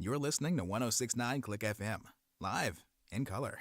You're listening to 1069 Click FM, live in color.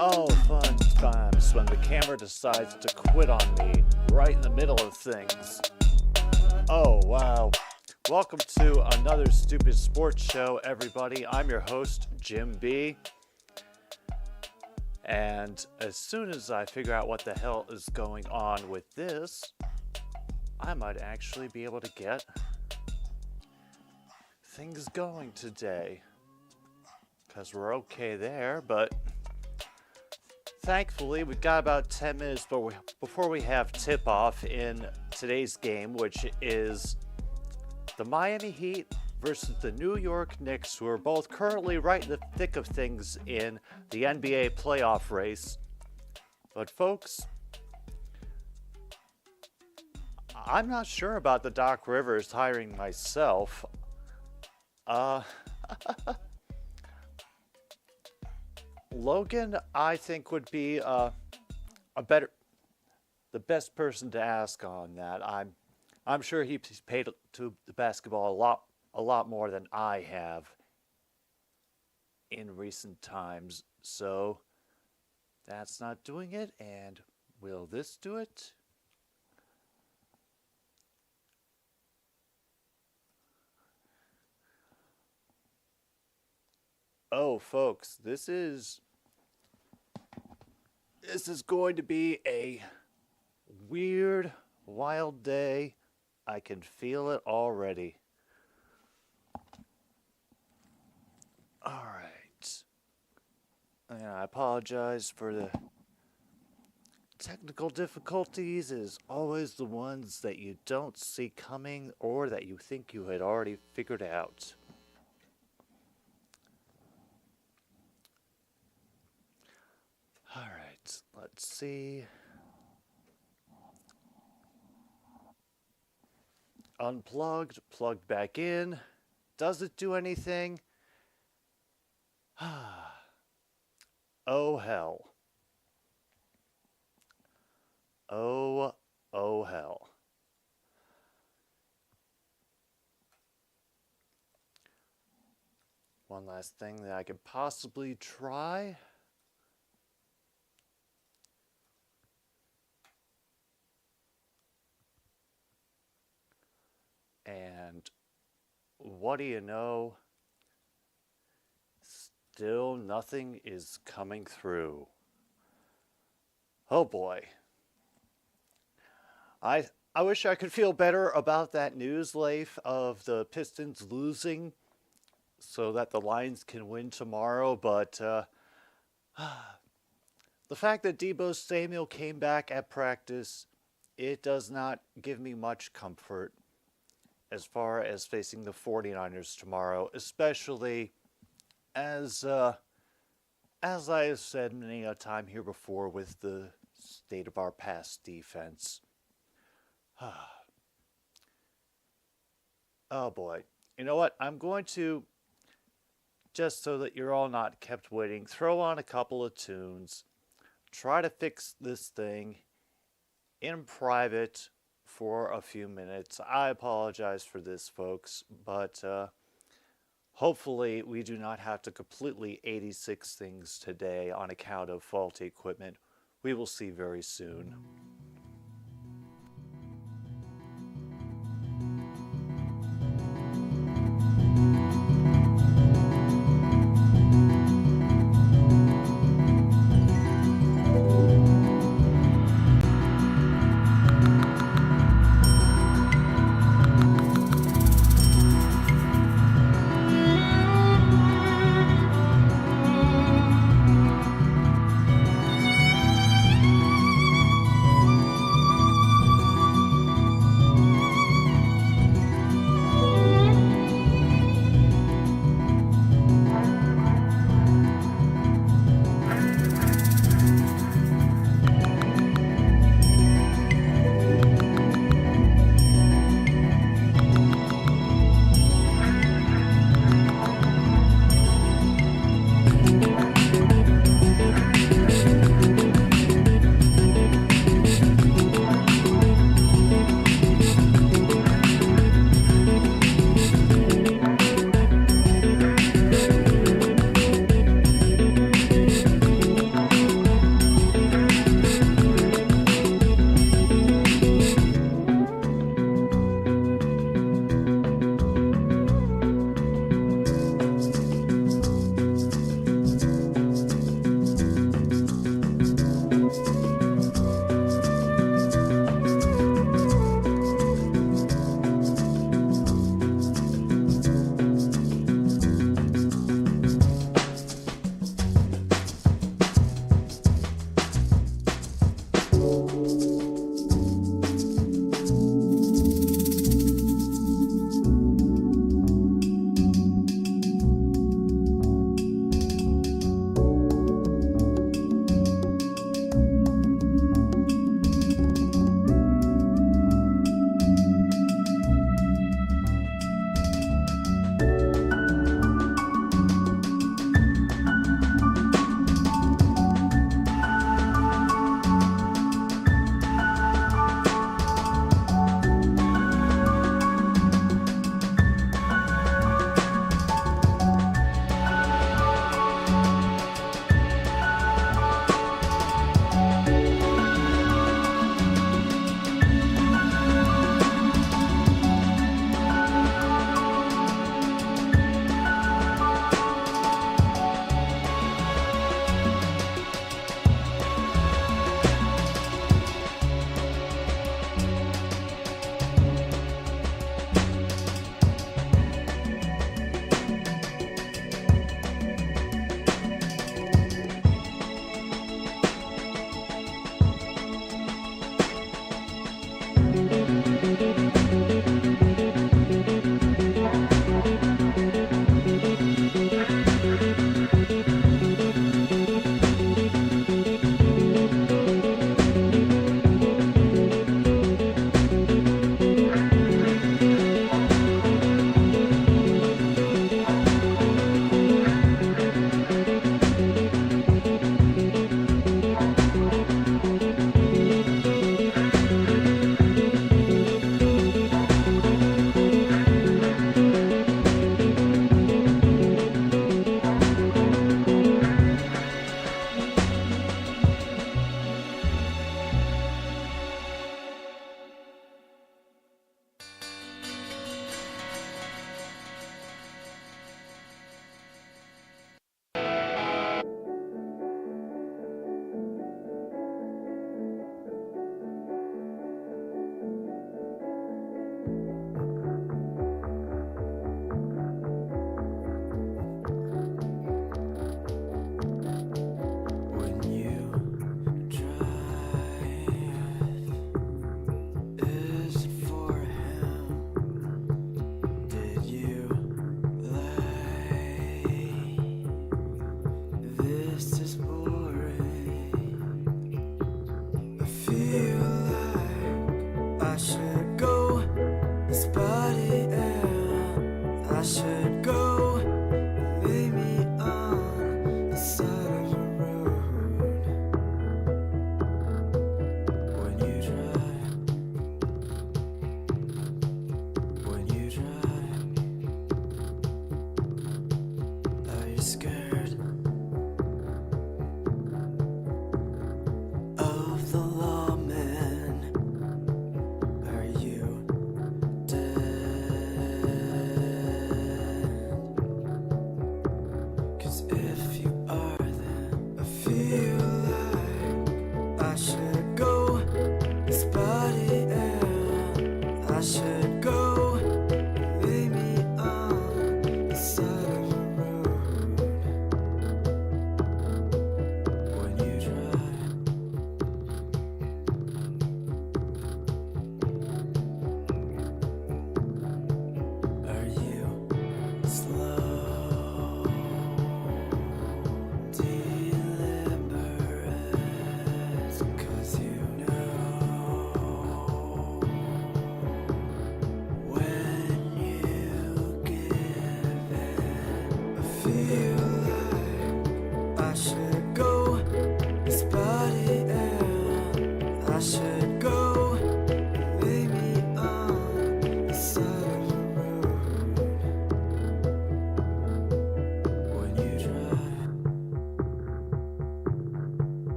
Oh, fun times when the camera decides to quit on me right in the middle of things. Oh, wow. Welcome to another stupid sports show, everybody. I'm your host, Jim B. And as soon as I figure out what the hell is going on with this, I might actually be able to get things going today. Because we're okay there, but thankfully, we've got about 10 minutes before we have tip-off in today's game, which is the Miami Heat versus the New York Knicks, who are both currently right in the thick of things in the NBA playoff race. But folks, I'm not sure about the Doc Rivers hiring myself. Logan, I think, would be the best person to ask on that. I'm sure he's paid to the basketball a lot more than I have in recent times. So that's not doing it. And will this do it? Oh, folks, this is going to be a weird, wild day. I can feel it already. All right. And I apologize for the technical difficulties. It is always the ones that you don't see coming or that you think you had already figured out. All right, let's see. Unplugged, plugged back in. Does it do anything? Oh, hell. Oh, hell. One last thing that I could possibly try. And what do you know? Still nothing is coming through. Oh boy. I wish I could feel better about that news, Leif, of the Pistons losing so that the Lions can win tomorrow, but the fact that Deebo Samuel came back at practice, it does not give me much comfort as far as facing the 49ers tomorrow, especially as I have said many a time here before with the state of our pass defense. Oh boy. You know what? I'm going to, just so that you're all not kept waiting, throw on a couple of tunes, try to fix this thing in private for a few minutes. I apologize for this, folks, but hopefully we do not have to completely 86 things today on account of faulty equipment. We will see very soon.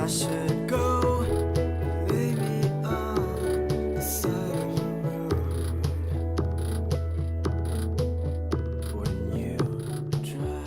I should go, lay me on the side of the road when you drive.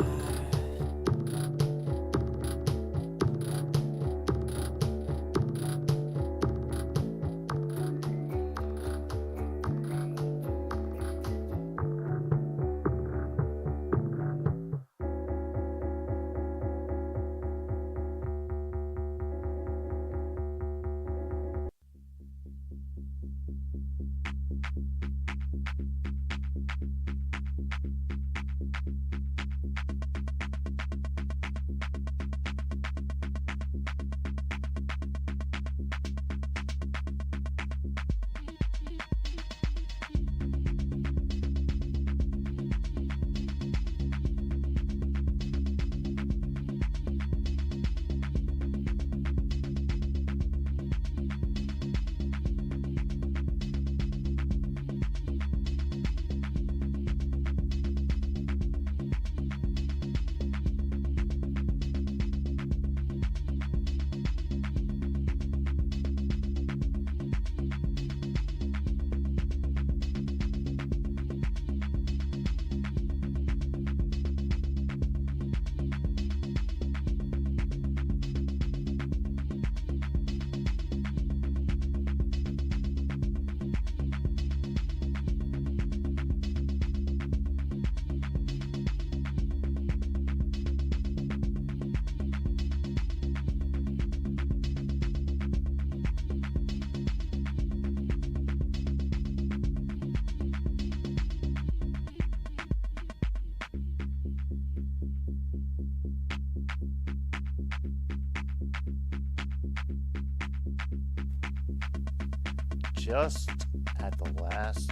Just at the last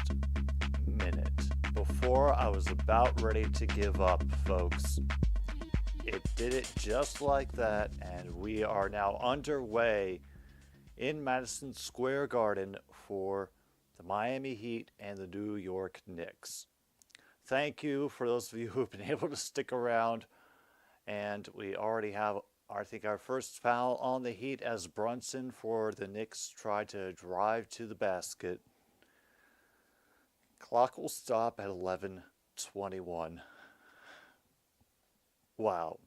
minute, before I was about ready to give up, folks, it did it just like that, and we are now underway in Madison Square Garden for the Miami Heat and the New York Knicks. Thank you for those of you who have been able to stick around, and we already have, I think, our first foul on the Heat as Brunson for the Knicks tried to drive to the basket. Clock will stop at 11:21. Wow.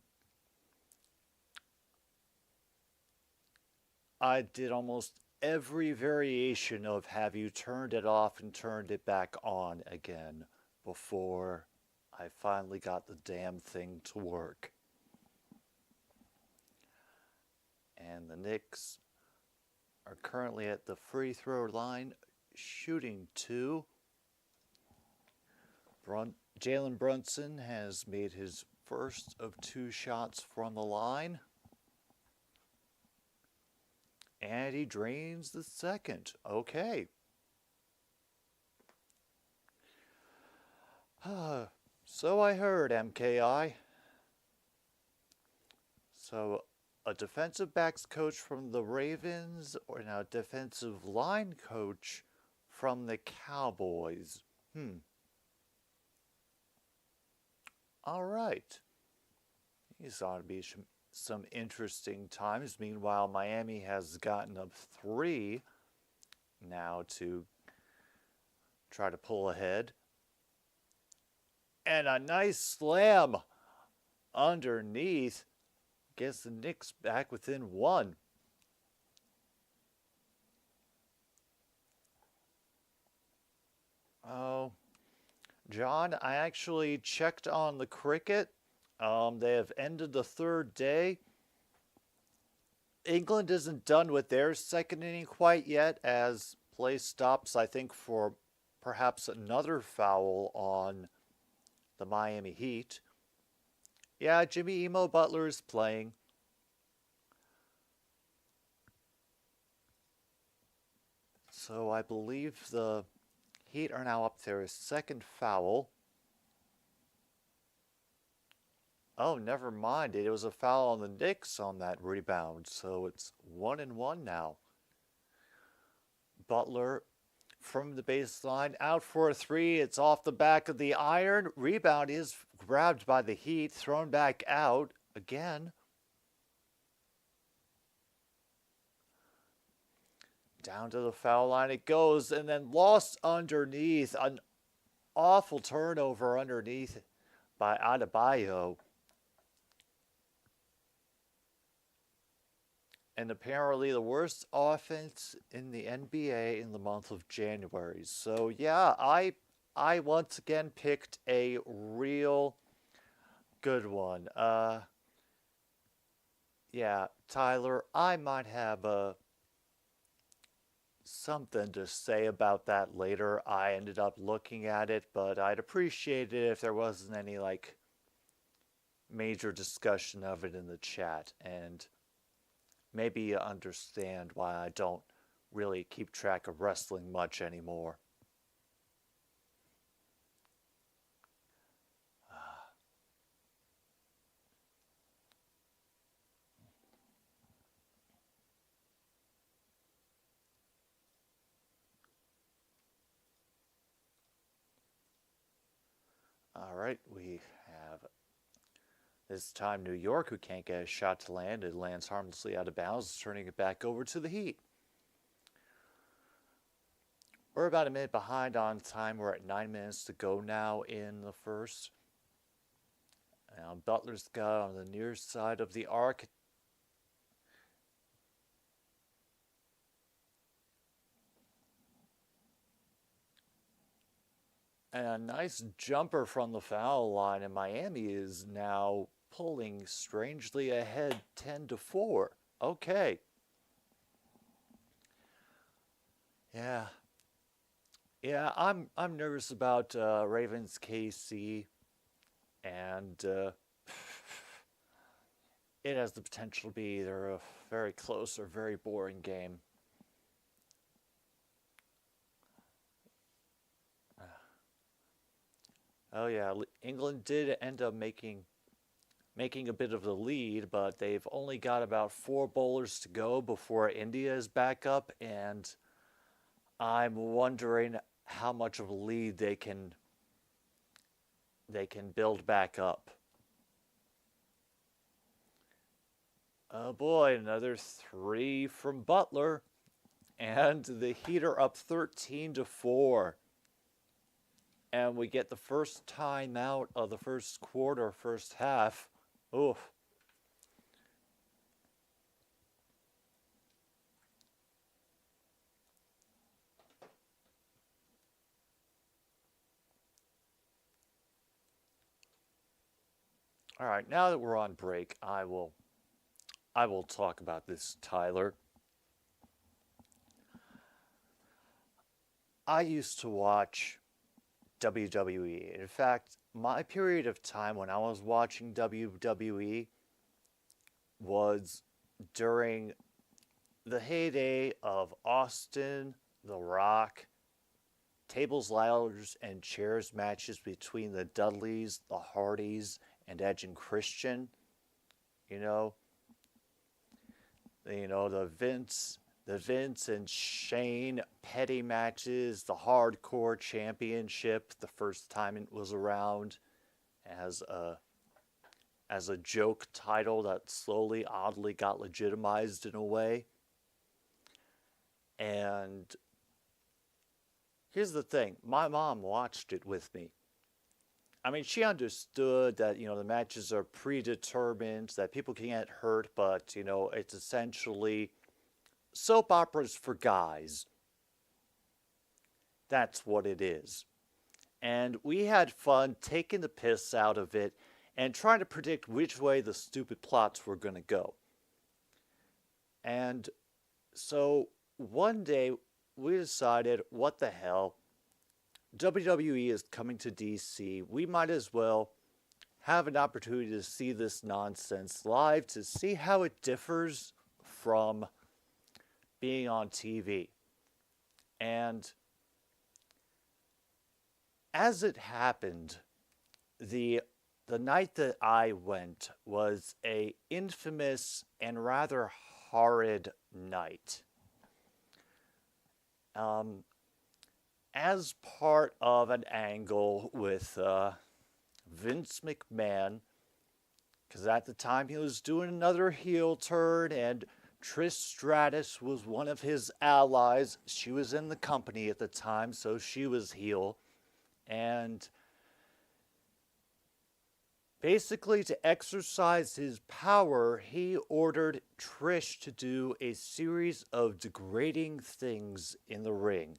I did almost every variation of have you turned it off and turned it back on again before I finally got the damn thing to work. And the Knicks are currently at the free throw line, shooting two. Jalen Brunson has made his first of two shots from the line. And he drains the second. Okay. So I heard, MKI. So a defensive backs coach from the Ravens or now defensive line coach from the Cowboys. All right. These ought to be some interesting times. Meanwhile, Miami has gotten up 3 now to try to pull ahead. And a nice slam underneath gets the Knicks back within 1. Oh, John, I actually checked on the cricket. They have ended the third day. England isn't done with their second inning quite yet, as play stops, I think, for perhaps another foul on the Miami Heat. Yeah, Jimmy Emo Butler is playing. So I believe the Heat are now up their second foul. Oh, never mind. It was a foul on the Knicks on that rebound. So it's 1-1 now. Butler from the baseline, out for a 3. It's off the back of the iron. Rebound is grabbed by the Heat, thrown back out again. Down to the foul line it goes, and then lost underneath. An awful turnover underneath by Adebayo. And apparently the worst offense in the NBA in the month of January. So yeah, I once again picked a real good one. Yeah, Tyler, I might have something to say about that later. I ended up looking at it, but I'd appreciate it if there wasn't any like major discussion of it in the chat, and maybe you understand why I don't really keep track of wrestling much anymore. All right, we have this time New York, who can't get a shot to land. It lands harmlessly out of bounds, turning it back over to the Heat. We're about a minute behind on time. We're at 9 minutes to go now in the first. Now Butler's got on the near side of the arc. And a nice jumper from the foul line, and Miami is now pulling strangely ahead 10-4. Okay. Yeah. Yeah, I'm nervous about Ravens KC, and it has the potential to be either a very close or very boring game. Oh yeah, England did end up making a bit of the lead, but they've only got about 4 bowlers to go before India is back up, and I'm wondering how much of a lead they can build back up. Oh boy, another 3 from Butler, and the Heat are up 13-4. And we get the first timeout of the first quarter, first half. Oof. All right, now that we're on break, I will talk about this, Tyler. I used to watch WWE. In fact, my period of time when I was watching WWE was during the heyday of Austin, The Rock, tables, ladders, and chairs matches between the Dudleys, the Hardys, and Edge and Christian. The Vince and Shane petty matches, the Hardcore Championship, the first time it was around as a joke title that slowly, oddly got legitimized in a way. And here's the thing, my mom watched it with me. I mean, she understood that, the matches are predetermined, that people can get hurt, but, it's essentially soap operas for guys. That's what it is. And we had fun taking the piss out of it and trying to predict which way the stupid plots were going to go. And so one day we decided, what the hell, WWE is coming to DC. We might as well have an opportunity to see this nonsense live, to see how it differs from being on TV. And as it happened, the night that I went was a infamous and rather horrid night. As part of an angle with Vince McMahon, because at the time he was doing another heel turn, and Trish Stratus was one of his allies. She was in the company at the time, so she was heel. And basically, to exercise his power, he ordered Trish to do a series of degrading things in the ring.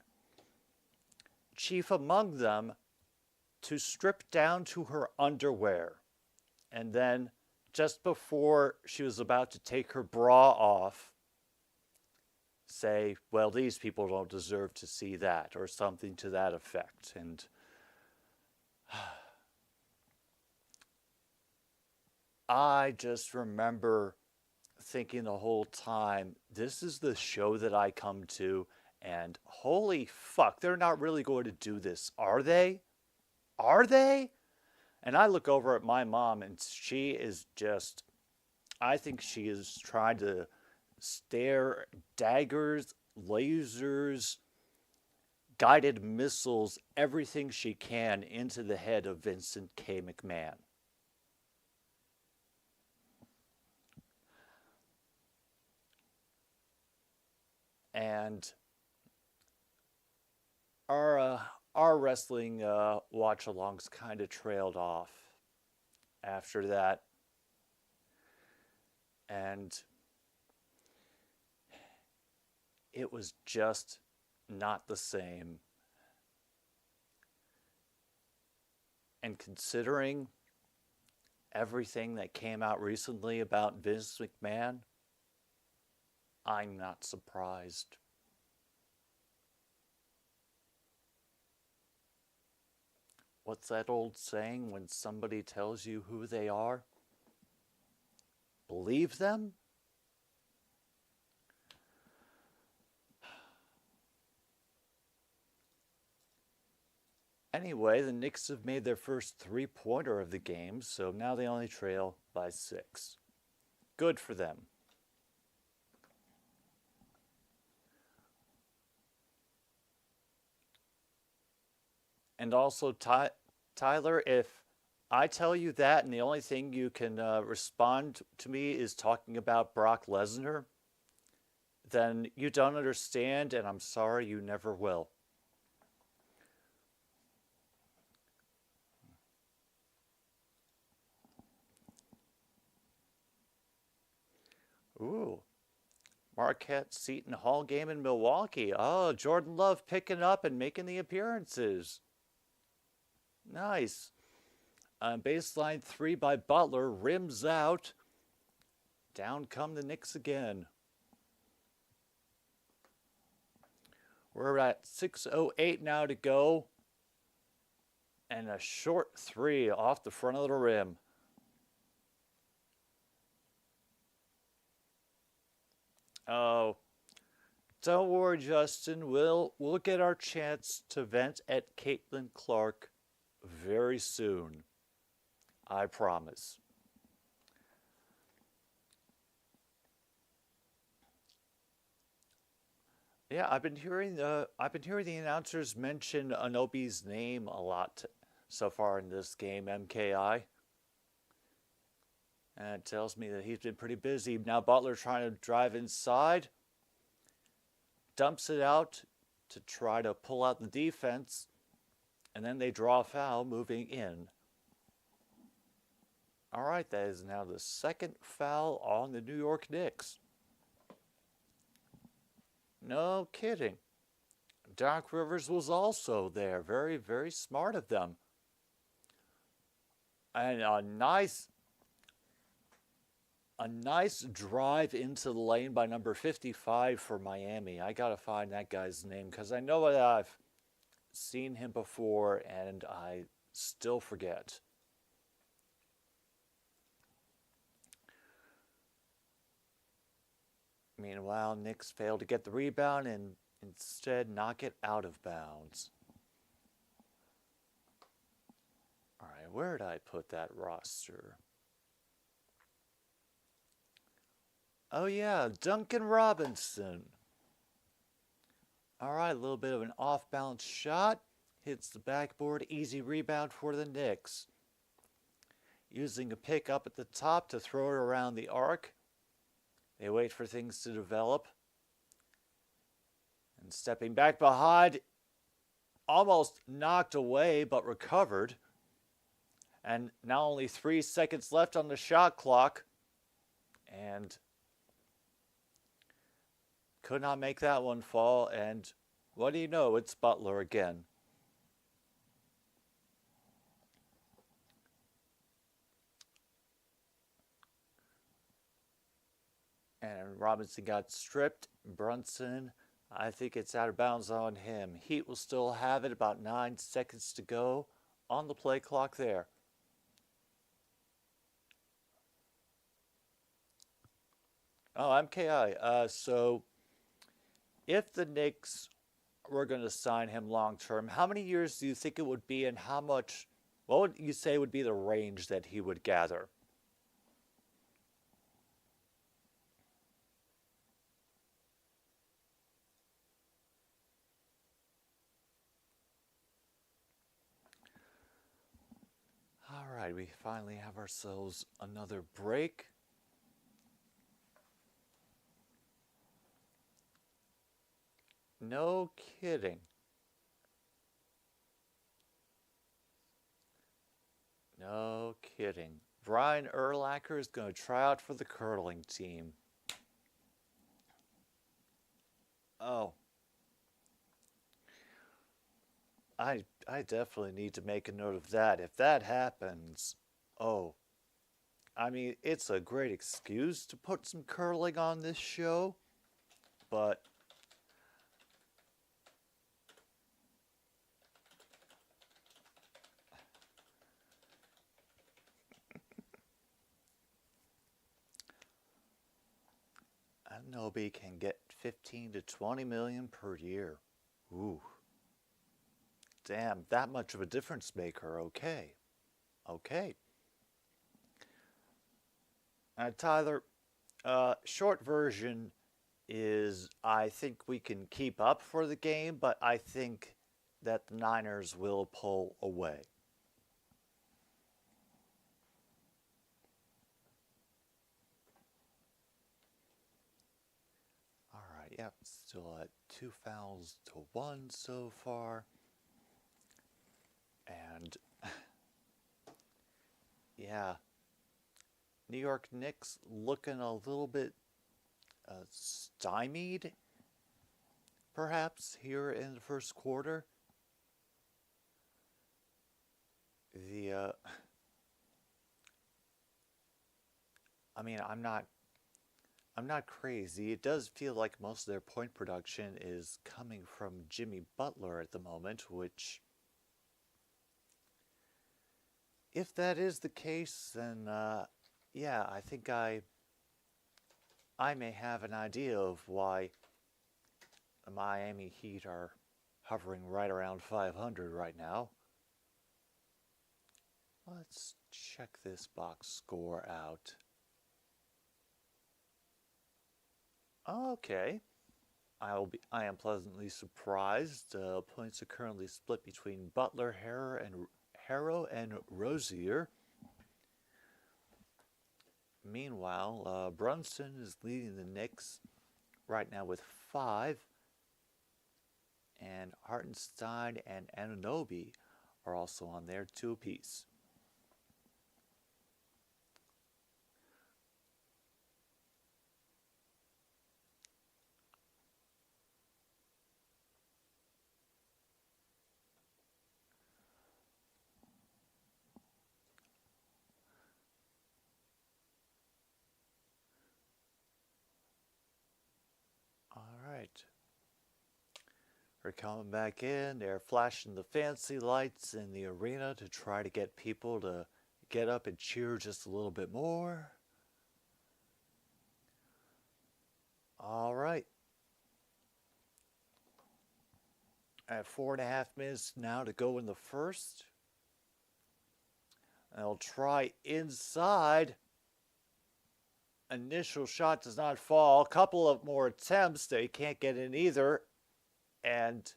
Chief among them, to strip down to her underwear. And then, just before she was about to take her bra off, say, well, these people don't deserve to see that, or something to that effect. And I just remember thinking the whole time, this is the show that I come to, and holy fuck, they're not really going to do this, are they? Are they? And I look over at my mom, and she is just, I think she is trying to stare daggers, lasers, guided missiles, everything she can into the head of Vincent K. McMahon. And our wrestling watch-alongs kind of trailed off after that. And it was just not the same. And considering everything that came out recently about Vince McMahon, I'm not surprised. What's that old saying, when somebody tells you who they are? Believe them? Anyway, the Knicks have made their first three-pointer of the game, so now they only trail by 6. Good for them. And also, Tyler, if I tell you that and the only thing you can respond to me is talking about Brock Lesnar, then you don't understand, and I'm sorry, you never will. Ooh. Marquette Seton Hall game in Milwaukee. Oh, Jordan Love picking up and making the appearances. Nice. Baseline 3 by Butler. Rims out. Down come the Knicks again. We're at 6:08 now to go. And a short 3 off the front of the rim. Oh, don't worry, Justin. We'll get our chance to vent at Caitlin Clark very soon. I promise. Yeah, I've been hearing the announcers mention Anobi's name a lot so far in this game, MKI. And it tells me that he's been pretty busy. Now Butler trying to drive inside. Dumps it out to try to pull out the defense. And then they draw a foul moving in. All right, that is now the second foul on the New York Knicks. No kidding. Doc Rivers was also there. Very, very smart of them. And a nice drive into the lane by number 55 for Miami. I got to find that guy's name because I know that I've seen him before and I still forget. Meanwhile, Knicks failed to get the rebound and instead knock it out of bounds. All right, where did I put that roster? Oh yeah, Duncan Robinson. All right, a little bit of an off-balance shot. Hits the backboard, easy rebound for the Knicks. Using a pick up at the top to throw it around the arc. They wait for things to develop. And stepping back behind, almost knocked away but recovered. And now only 3 seconds left on the shot clock. And could not make that one fall. And what do you know? It's Butler again. And Robinson got stripped. Brunson, I think it's out of bounds on him. Heat will still have it. About 9 seconds to go on the play clock there. Oh, MKI. So if the Knicks were going to sign him long term, how many years do you think it would be, and how much, what would you say would be the range that he would gather? All right, we finally have ourselves another break. No kidding. No kidding. Brian Urlacher is going to try out for the curling team. Oh. I definitely need to make a note of that. If that happens, oh. I mean, it's a great excuse to put some curling on this show, but Anunoby can get 15 to 20 million per year. Ooh. Damn, that much of a difference maker. Okay. Okay. Tyler, short version is I think we can keep up for the game, but I think that the Niners will pull away. All right, yep, still at 2 fouls to 1 so far. And yeah, New York Knicks looking a little bit stymied, perhaps, here in the first quarter. I mean, I'm not crazy. It does feel like most of their point production is coming from Jimmy Butler at the moment, which, if that is the case, then yeah, I think I may have an idea of why the Miami Heat are hovering right around 500 right now. Let's check this box score out. Okay. I am pleasantly surprised. Points are currently split between Butler, Harrow, and Rozier. Meanwhile, Brunson is leading the Knicks right now with 5. And Hartenstein and Anunoby are also on there, 2 apiece. They're coming back in. They're flashing the fancy lights in the arena to try to get people to get up and cheer just a little bit more. All right. At 4.5 minutes now to go in the first. They'll try inside. Initial shot does not fall. A couple of more attempts. They can't get in either. And,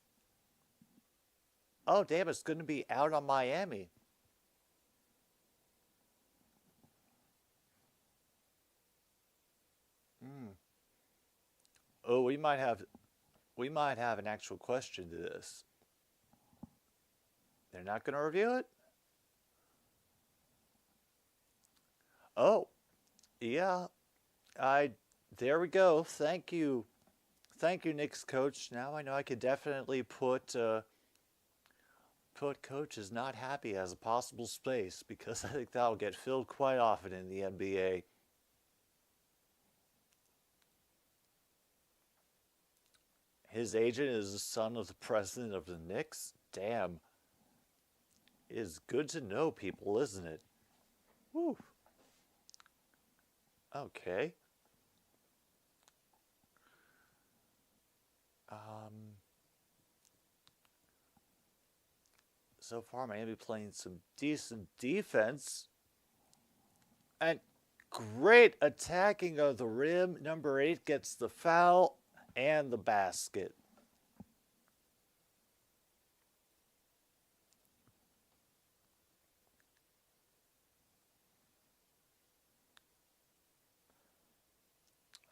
oh, damn, it's going to be out on Miami. Oh, we might have an actual question to this. They're not going to review it? Oh, yeah. I there we go. Thank you. Thank you, Knicks coach. Now I know I could definitely put coach is not happy as a possible space because I think that'll get filled quite often in the NBA. His agent is the son of the president of the Knicks? Damn. It is good to know people, isn't it? Woo. Okay. So far, Miami playing some decent defense. And great attacking of the rim. Number 8 gets the foul and the basket.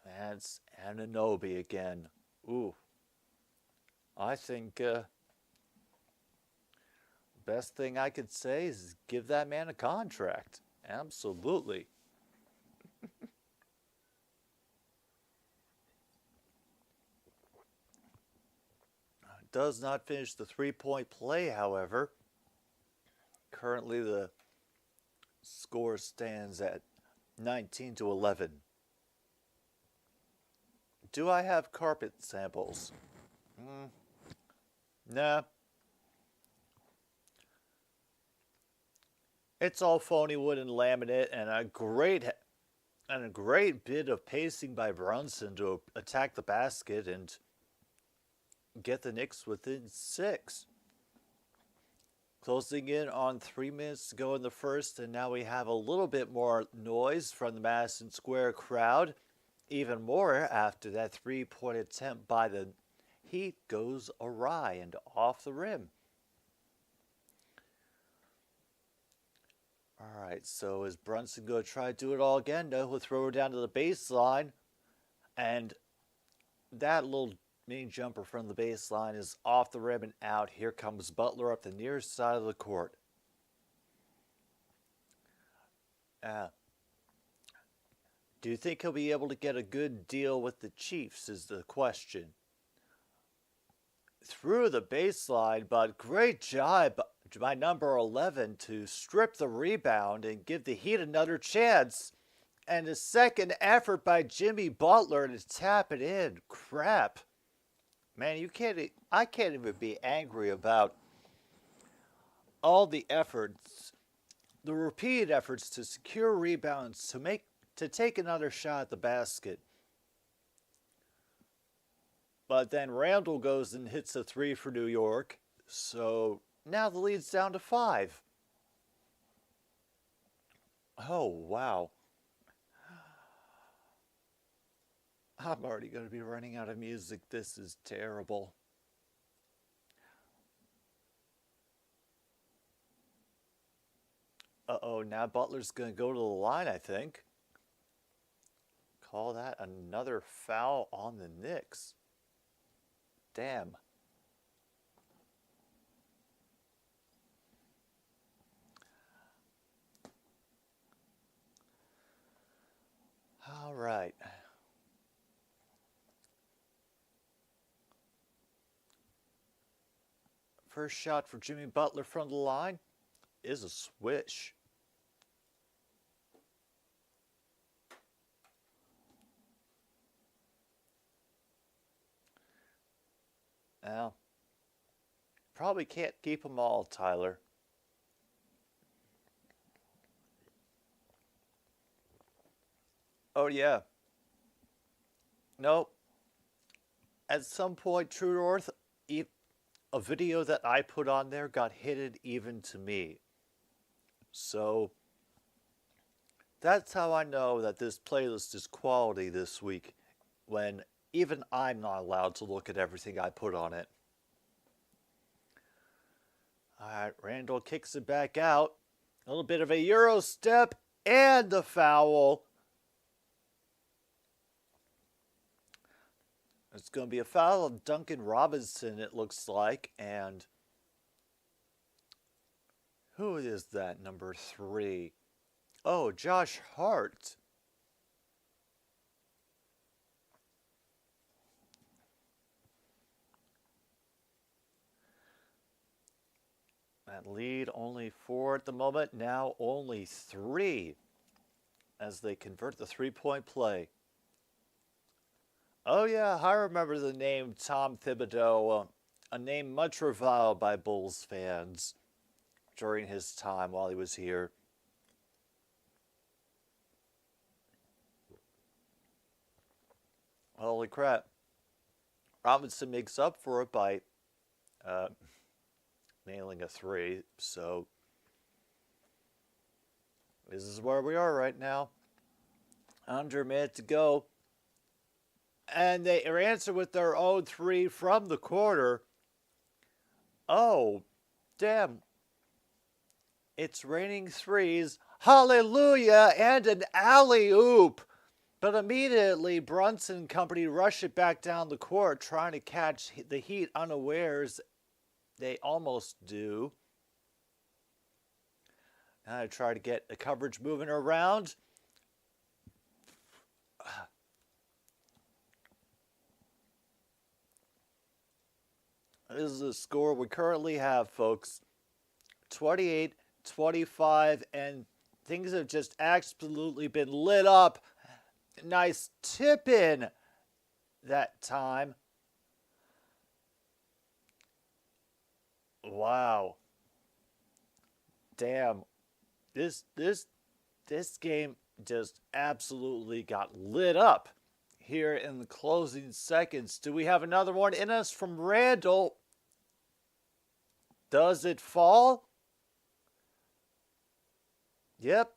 That's Anunoby again. Ooh. I think best thing I could say is give that man a contract. Absolutely. Does not finish the three-point play, however. Currently the score stands at 19-11. Do I have carpet samples? Nah. It's all phony wood and laminate, and a great bit of pacing by Brunson to attack the basket and get the Knicks within 6. Closing in on 3 minutes to go in the first, and now we have a little bit more noise from the Madison Square crowd. Even more after that three-point attempt by the Heat goes awry and off the rim. All right, so is Brunson going to try to do it all again? No, he'll throw her down to the baseline. And that little mini jumper from the baseline is off the rim and out. Here comes Butler up the near side of the court. Do you think he'll be able to get a good deal with the Chiefs is the question. Through the baseline, but great job by number 11 to strip the rebound and give the Heat another chance. And a second effort by Jimmy Butler to tap it in. Crap. Man, I can't even be angry about all the efforts, the repeated efforts to secure rebounds, to take another shot at the basket. But then Randall goes and hits a 3 for New York. So now the lead's down to 5. Oh, wow. I'm already going to be running out of music. This is terrible. Uh-oh, now Butler's going to go to the line, I think. Call that another foul on the Knicks. Damn. All right. First shot for Jimmy Butler from the line is a swish. Now, probably can't keep them all, Tyler. Oh, yeah. Nope. At some point, True North, a video that I put on there got hidden even to me. So, that's how I know that this playlist is quality this week, when even I'm not allowed to look at everything I put on it. Alright, Randall kicks it back out. A little bit of a Euro step and the foul. It's going to be a foul of Duncan Robinson, it looks like. And who is that number 3? Oh, Josh Hart. That lead only 4 at the moment, now only 3 as they convert the three-point play. Oh yeah, I remember the name Tom Thibodeau, a name much reviled by Bulls fans during his time while he was here. Holy crap. Robinson makes up for it by nailing a 3, so this is where we are right now. Under a minute to go. And they answer with their own 3 from the corner. Oh, damn. It's raining threes. Hallelujah! And an alley-oop. But immediately, Brunson and company rush it back down the court, trying to catch the Heat unawares. They almost do. Now I try to get the coverage moving around. This is the score we currently have, folks. 28-25, and things have just absolutely been lit up. Nice tip in that time. Wow. Damn. This game just absolutely got lit up here in the closing seconds. Do we have another one in us from Randall? Does it fall? Yep.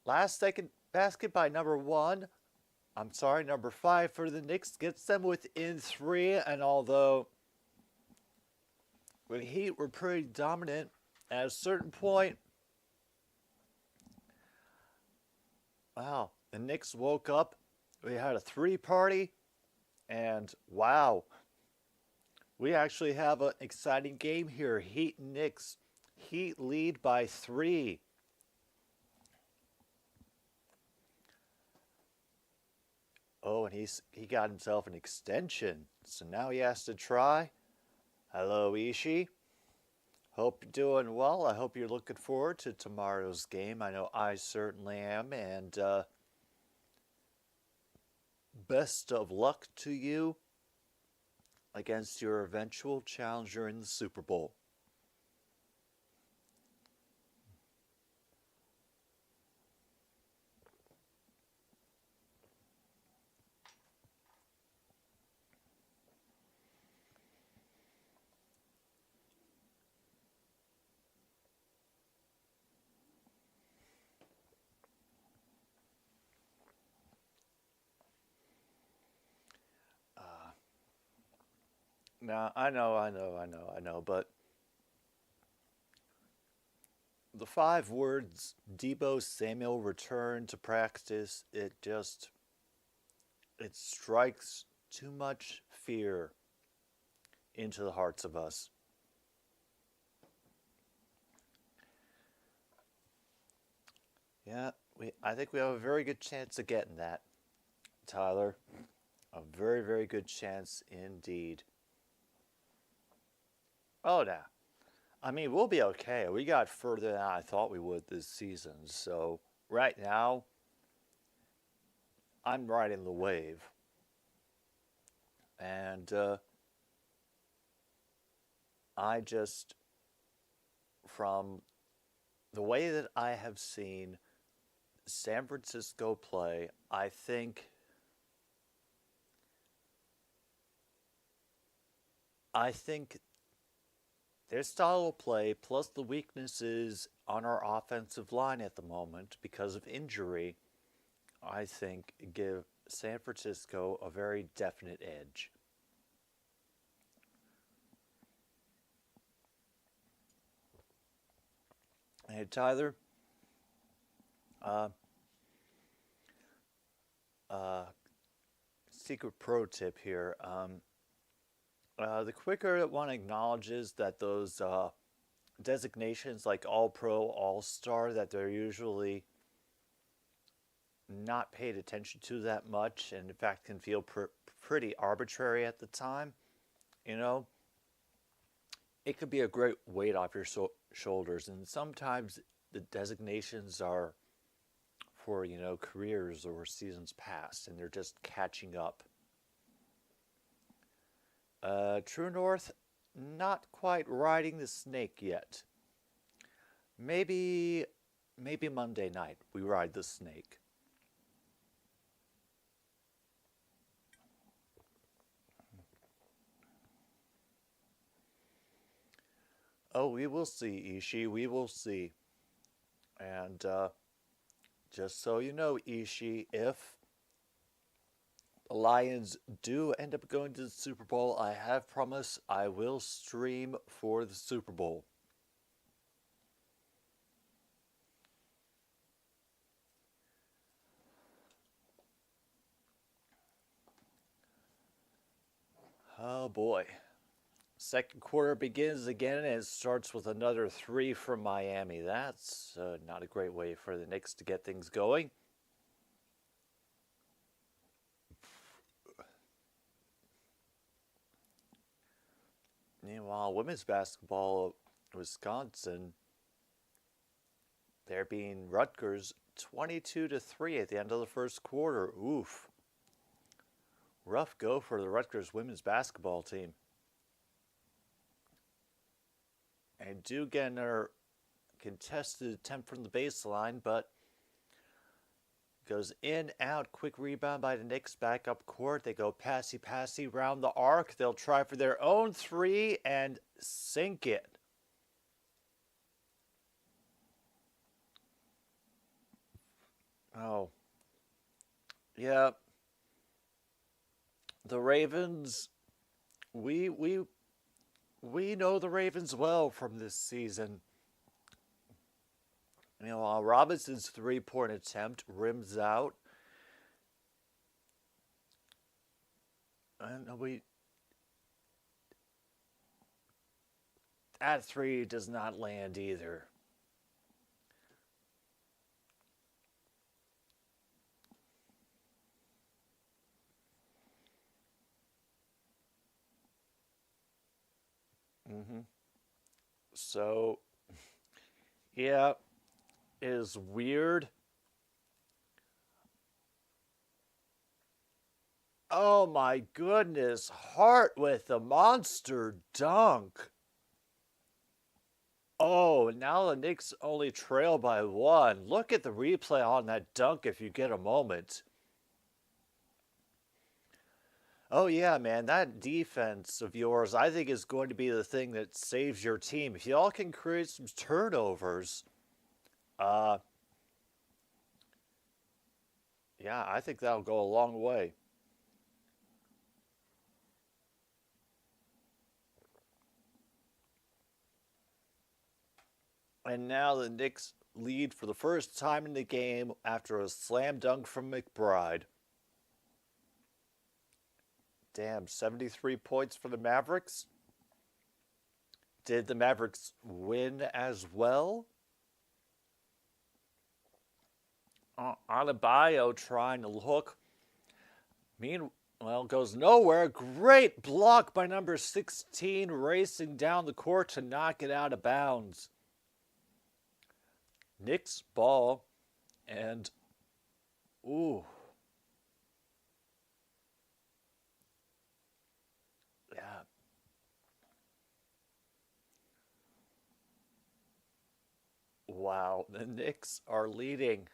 Last second basket by number 5 for the Knicks. Gets them within 3. And although the Heat were pretty dominant at a certain point, wow, the Knicks woke up. We had a 3 party. And wow, we actually have an exciting game here. Heat and Knicks. Heat lead by 3. Oh, and he got himself an extension. So now he has to try. Hello, Ishii. Hope you're doing well. I hope you're looking forward to tomorrow's game. I know I certainly am. And best of luck to you against your eventual challenger in the Super Bowl. Now, I know, but the 5 words, Debo Samuel return to practice, it strikes too much fear into the hearts of us. Yeah, I think we have a very good chance of getting that, Tyler. A very, very good chance indeed. Oh, no. I mean, we'll be okay. We got further than I thought we would this season. So, right now, I'm riding the wave. And I just, from the way that I have seen San Francisco play, I think their style of play, plus the weaknesses on our offensive line at the moment because of injury, I think give San Francisco a very definite edge. Hey, Tyler. secret pro tip here. The quicker that one acknowledges that those designations like All Pro, All Star, that they're usually not paid attention to that much, and in fact can feel pretty arbitrary at the time, you know, it could be a great weight off your shoulders. And sometimes the designations are for, you know, careers or seasons past, and they're just catching up. True North, not quite riding the snake yet. Maybe Monday night we ride the snake. Oh, we will see, Ishii. We will see. And just so you know, Ishii, if the Lions do end up going to the Super Bowl, I have promised I will stream for the Super Bowl. Oh boy. Second quarter begins again, and it starts with another 3 from Miami. That's not a great way for the Knicks to get things going. Meanwhile, women's basketball, Wisconsin, they're beating Rutgers 22-3 at the end of the first quarter. Oof. Rough go for the Rutgers women's basketball team. And do get another contested attempt from the baseline, but goes in, out, quick rebound by the Knicks, back up court. They go passy round the arc. They'll try for their own 3 and sink it. Oh. Yeah. The Ravens, we know the Ravens well from this season. You know, Robinson's 3-point attempt rims out. And that 3 does not land either. So, yeah, it is weird. Oh my goodness, Hart with the monster dunk. Oh, now the Knicks only trail by 1. Look at the replay on that dunk if you get a moment. Oh yeah, man, that defense of yours, I think, is going to be the thing that saves your team. If y'all can create some turnovers, yeah, I think that'll go a long way. And now the Knicks lead for the first time in the game after a slam dunk from McBride. Damn, 73 points for the Mavericks. Did the Mavericks win as well? Adebayo trying to look. Meanwhile, goes nowhere. Great block by number 16, racing down the court to knock it out of bounds. Knicks ball, and ooh. Yeah. Wow, the Knicks are leading.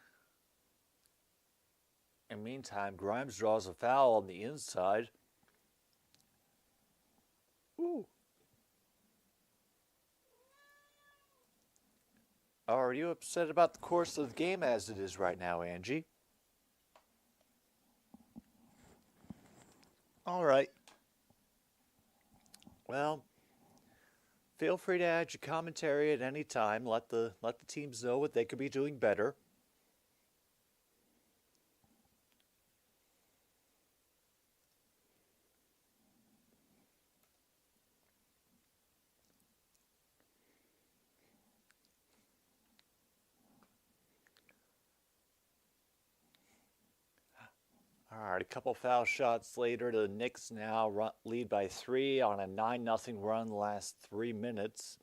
In the meantime, Grimes draws a foul on the inside. Ooh. Are you upset about the course of the game as it is right now, Angie? All right. Well, feel free to add your commentary at any time. Let the teams know what they could be doing better. All right, a couple foul shots later, the Knicks now lead by 3 on a 9-0 run the last 3 minutes.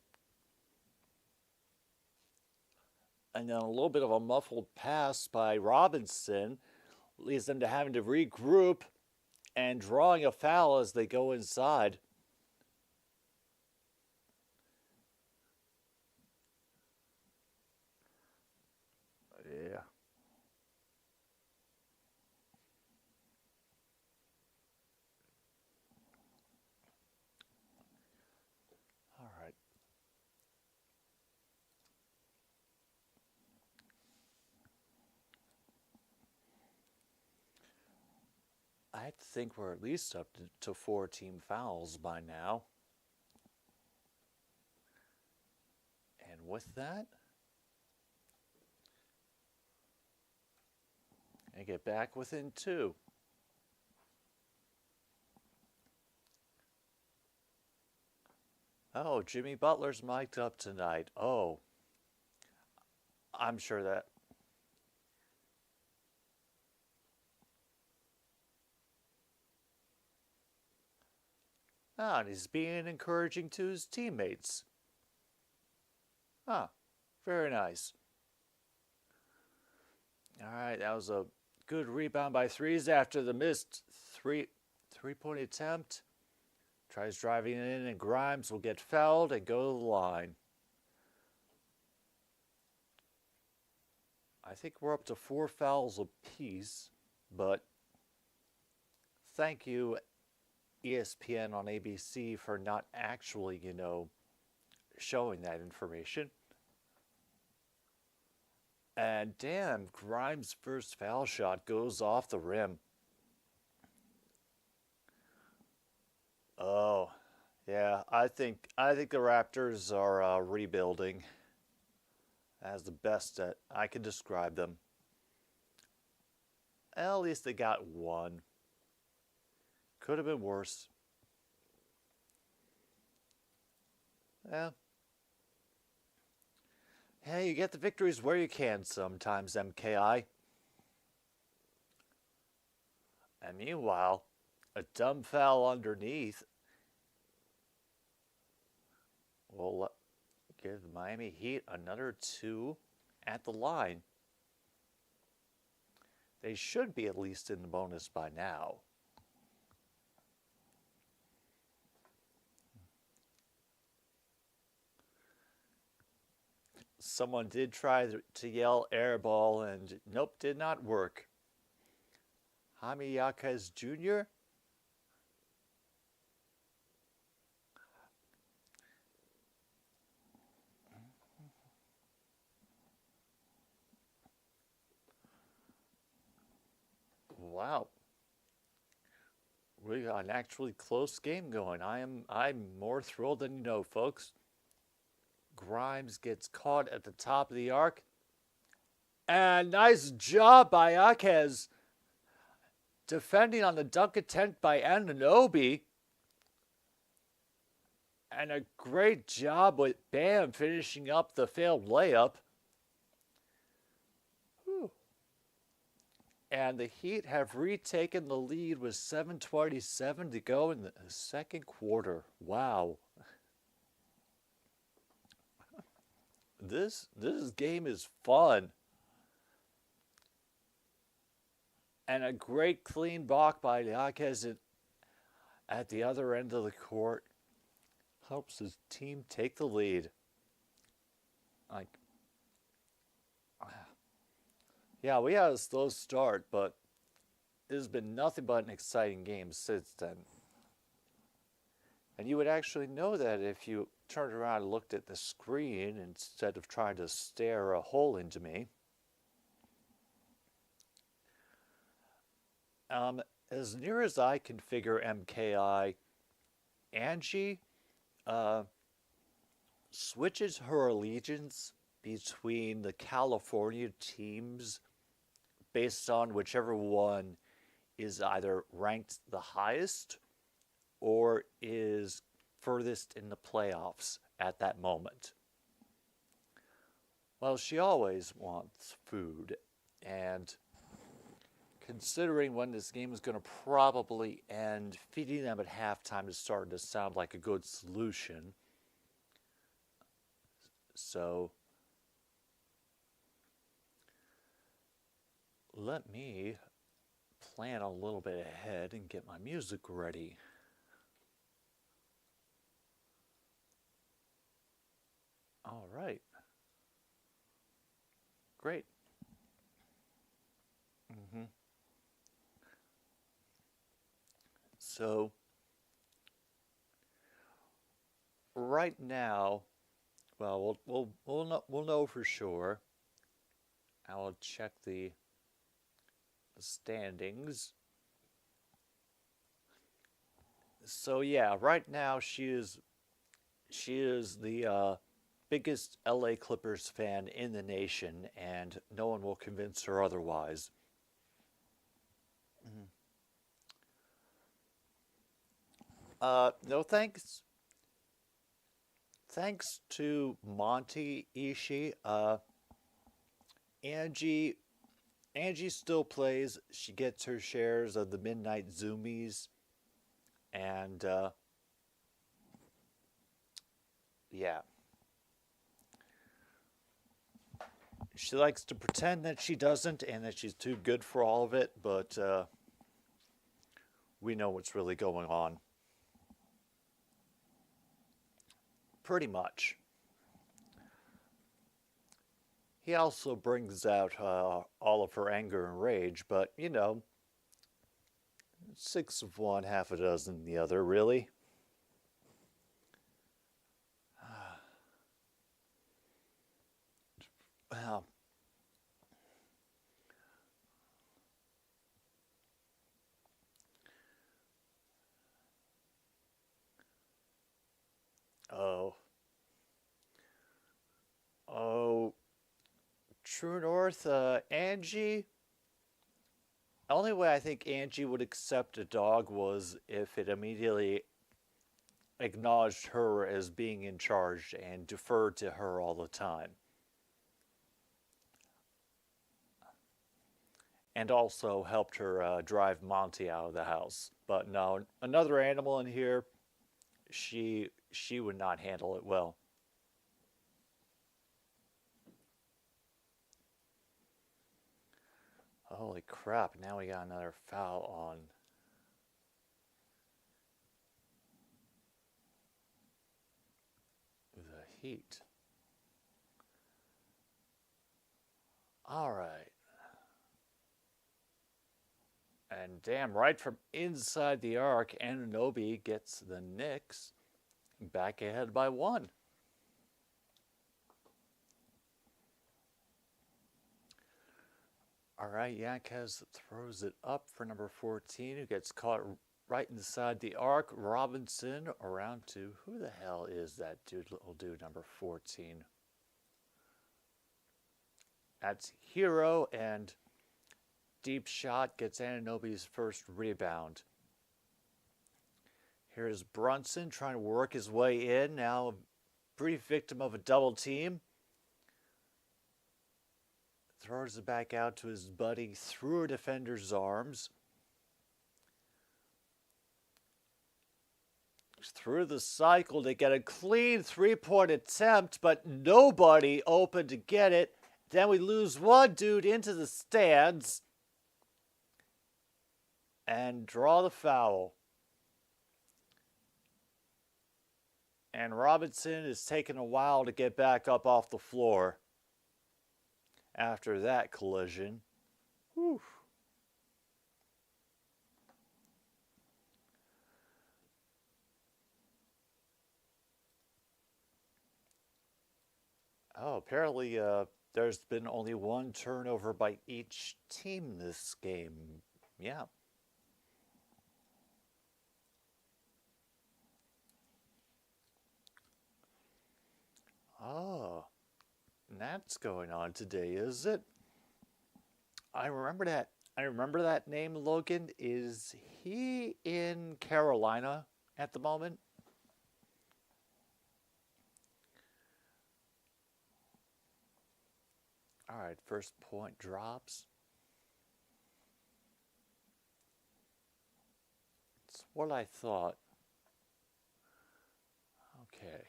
And then a little bit of a muffled pass by Robinson leads them to having to regroup and drawing a foul as they go inside. Yeah. All right. I think we're at least up to 4 team fouls by now. And with that, I get back within 2. Oh, Jimmy Butler's mic'd up tonight. Oh, I'm sure that. Ah, and he's being encouraging to his teammates. Ah, very nice. All right, that was a good rebound by Threes after the missed three-point attempt. Tries driving in, and Grimes will get fouled and go to the line. I think we're up to 4 fouls apiece, but thank you, ESPN on ABC, for not actually, showing that information. And damn, Grimes' first foul shot goes off the rim. Oh, yeah, I think the Raptors are rebuilding. As the best that I can describe them. At least they got 1. Could have been worse. Yeah. Hey, you get the victories where you can sometimes, MKI. And meanwhile, a dumb foul underneath will give the Miami Heat another 2 at the line. They should be at least in the bonus by now. Someone did try to yell air ball, and nope, did not work. Jaime Jaquez Jr. Wow. We got an actually close game going. I'm more thrilled than you know, folks. Grimes gets caught at the top of the arc. And nice job by Jaquez defending on the dunk attempt by Anunoby. And a great job with Bam finishing up the failed layup. Whew. And the Heat have retaken the lead with 7:27 to go in the second quarter. Wow. This game is fun. And a great clean block by Jaquez at the other end of the court helps his team take the lead. Yeah, we had a slow start, but it has been nothing but an exciting game since then. And you would actually know that if you turned around and looked at the screen instead of trying to stare a hole into me. As near as I can figure MKI, Angie switches her allegiance between the California teams based on whichever one is either ranked the highest or is furthest in the playoffs at that moment. Well, she always wants food, and considering when this game is going to probably end, feeding them at halftime is starting to sound like a good solution. So let me plan a little bit ahead and get my music ready. All right. Great. So right now, well, we'll know for sure. I will check the standings. So yeah, right now she is the biggest LA Clippers fan in the nation, and no one will convince her otherwise. No thanks. Thanks to Monty Ishii, Angie still plays. She gets her shares of the Midnight Zoomies, and yeah. She likes to pretend that she doesn't and that she's too good for all of it, but we know what's really going on. Pretty much. He also brings out all of her anger and rage, but, you know, 6 of one, half a dozen the other, really. Well, oh. Oh, True North, Angie. The only way I think Angie would accept a dog was if it immediately acknowledged her as being in charge and deferred to her all the time. And also helped her drive Monty out of the house. But no, another animal in here, she would not handle it well. Holy crap, now we got another foul on the Heat. All right. And damn, right from inside the arc, Anunoby gets the Knicks back ahead by 1. All right, Yanquez throws it up for number 14, who gets caught right inside the arc. Robinson around to, who the hell is that dude, little dude, number 14? That's Hero, and deep shot gets Anunoby's first rebound. Here's Brunson trying to work his way in, now a brief victim of a double team. Throws it back out to his buddy through a defender's arms. Through the cycle to get a clean 3-point attempt, but nobody open to get it. Then we lose one dude into the stands and draw the foul. And Robinson is taking a while to get back up off the floor after that collision. Whew. Oh, apparently there's been only one turnover by each team this game. Yeah. Oh, that's going on today, is it? I remember that. I remember that name, Logan. Is he in Carolina at the moment? All right, first point drops. what I thought. Okay.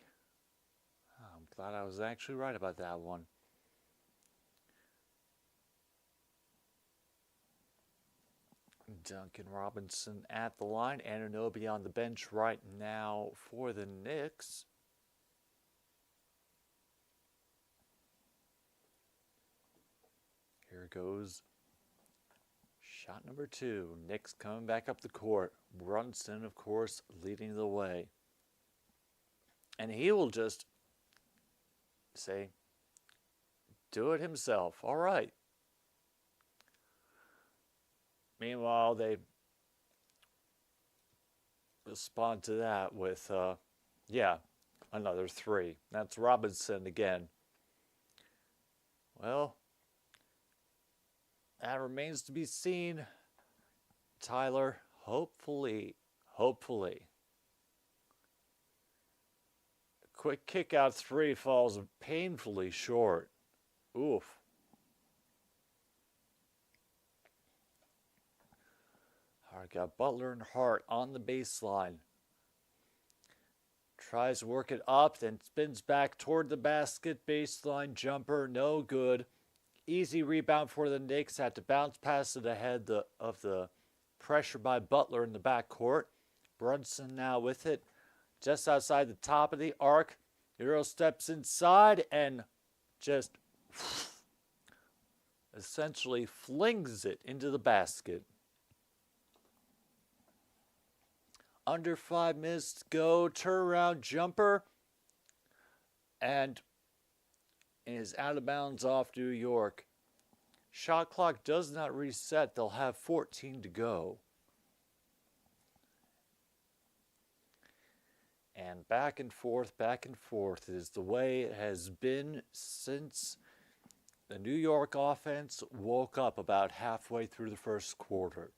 I'm glad I was actually right about that one. Duncan Robinson at the line. Anunoby on the bench right now for the Knicks. Here goes shot number 2. Knicks coming back up the court. Brunson, of course, leading the way. And he will just say, do it himself. All right. Meanwhile, they respond to that with, another 3. That's Robinson again. Well, that remains to be seen. Tyler, hopefully. A quick kick out 3 falls painfully short. Oof. All right, got Butler and Hart on the baseline. Tries to work it up, then spins back toward the basket. Baseline jumper, no good. Easy rebound for the Knicks. Had to bounce past it ahead of the pressure by Butler in the backcourt. Brunson now with it. Just outside the top of the arc. Euro steps inside and just essentially flings it into the basket. Under 5 minutes to go. Turnaround jumper. And is out of bounds off New York. Shot clock does not reset. They'll have 14 to go. And back and forth is the way it has been since the New York offense woke up about halfway through the first quarter.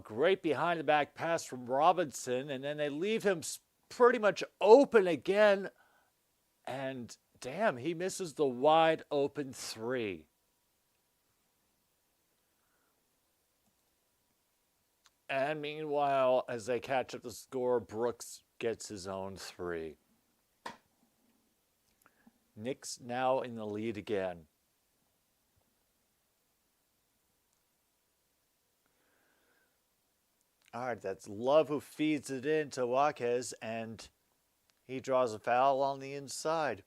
Great behind the back pass from Robinson, and then they leave him pretty much open again. And damn, he misses the wide open 3. And meanwhile, as they catch up the score, Brooks gets his own 3. Knicks now in the lead again. All right, that's Love who feeds it in to Jaquez, and he draws a foul on the inside.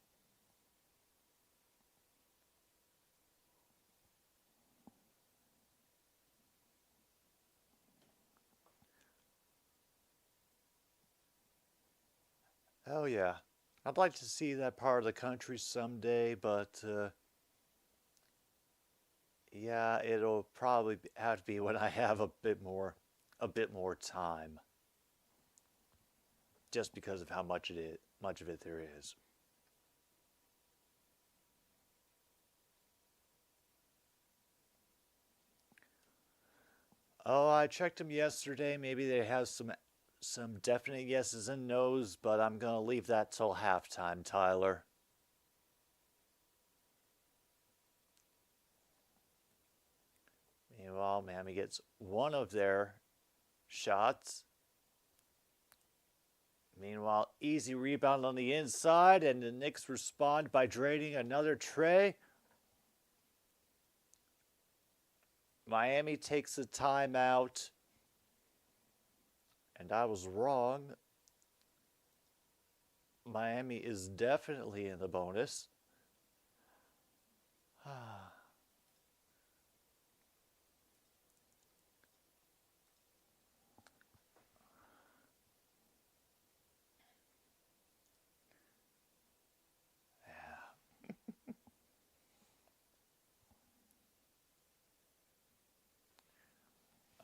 Oh, yeah. I'd like to see that part of the country someday, but yeah, it'll probably have to be when I have a bit more time. Just because of how much of it there is. Oh, I checked them yesterday. Maybe they have some definite yeses and nos, but I'm going to leave that till halftime, Tyler. Meanwhile, Miami gets one of their shots. Meanwhile, easy rebound on the inside, and the Knicks respond by draining another tray. Miami takes a timeout. And I was wrong. Miami is definitely in the bonus.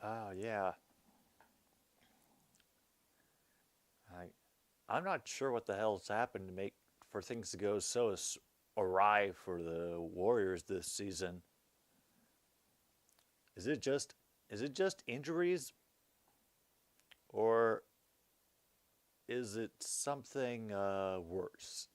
Oh, yeah. I'm not sure what the hell's happened to make for things to go so awry for the Warriors this season. Is it just injuries, or is it something worse?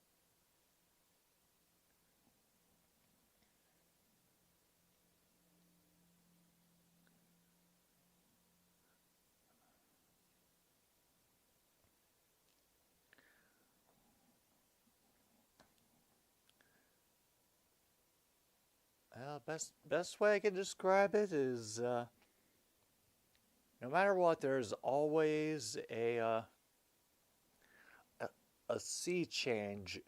Best way I can describe it is no matter what, there's always a sea change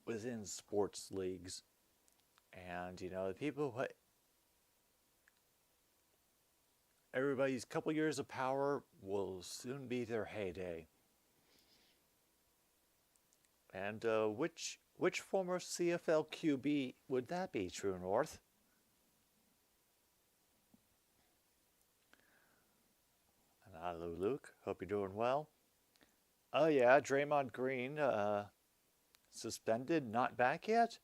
within sports leagues, and the people who everybody's couple years of power will soon be their heyday. And which former CFL QB would that be, True North? And hello, Luke. Hope you're doing well. Oh yeah, Draymond Green suspended, not back yet.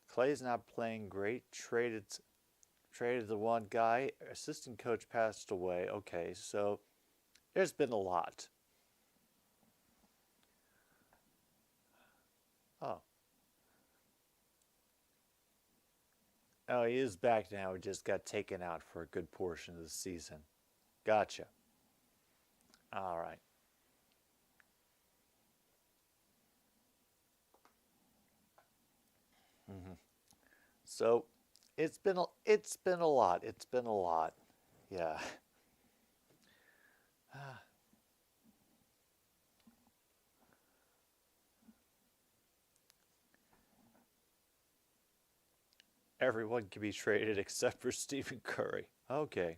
Clay's not playing great. Traded the one guy. Assistant coach passed away. Okay, so there's been a lot. Oh. Oh, he is back now. He just got taken out for a good portion of the season. Gotcha. All right. So it's been a lot. It's been a lot. Yeah. Everyone can be traded except for Stephen Curry. Okay.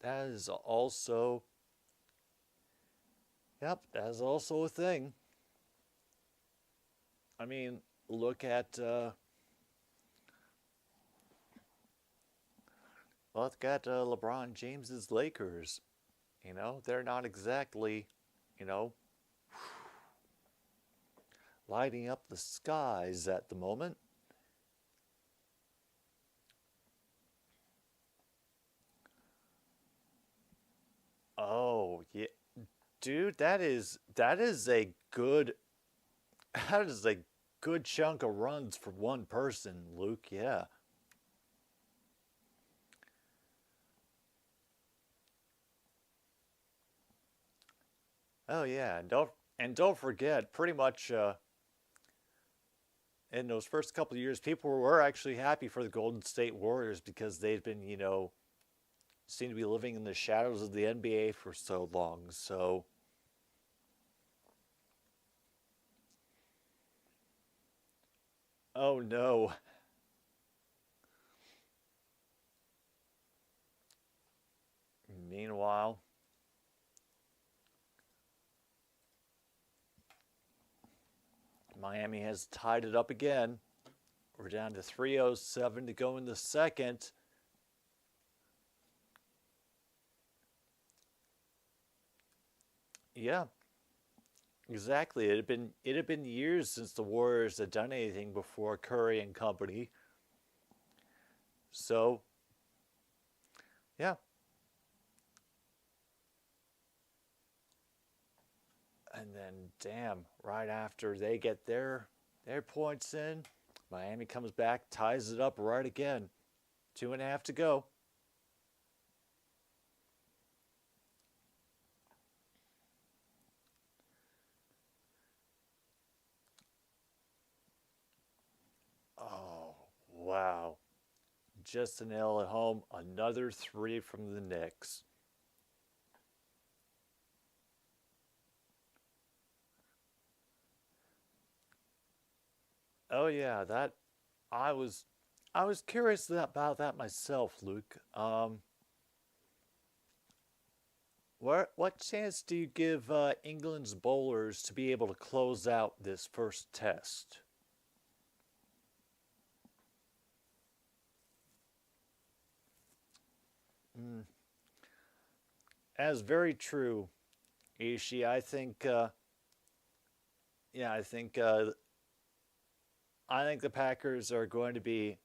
That is also, yep, that is also a thing. I mean, look at, look at LeBron James's Lakers. They're not exactly, lighting up the skies at the moment. Oh, yeah. Dude, that is a good that is a good chunk of runs for one person, Luke. Yeah. Oh yeah, and don't forget, pretty much in those first couple of years, people were actually happy for the Golden State Warriors because they'd been, seemed to be living in the shadows of the NBA for so long. So, oh no. Meanwhile, Miami has tied it up again. We're down to 3:07 to go in the second. Yeah, exactly. It had been years since the Warriors had done anything before Curry and company. So, yeah. And then damn, right after they get their points in, Miami comes back, ties it up right again. 2.5 to go. Oh, wow. Just an L at home. Another three from the Knicks. Oh yeah, that I was I was curious about that myself, Luke. What chance do you give England's bowlers to be able to close out this first test? Mm, as very true, Ishi. Yeah, I think the Packers are going to be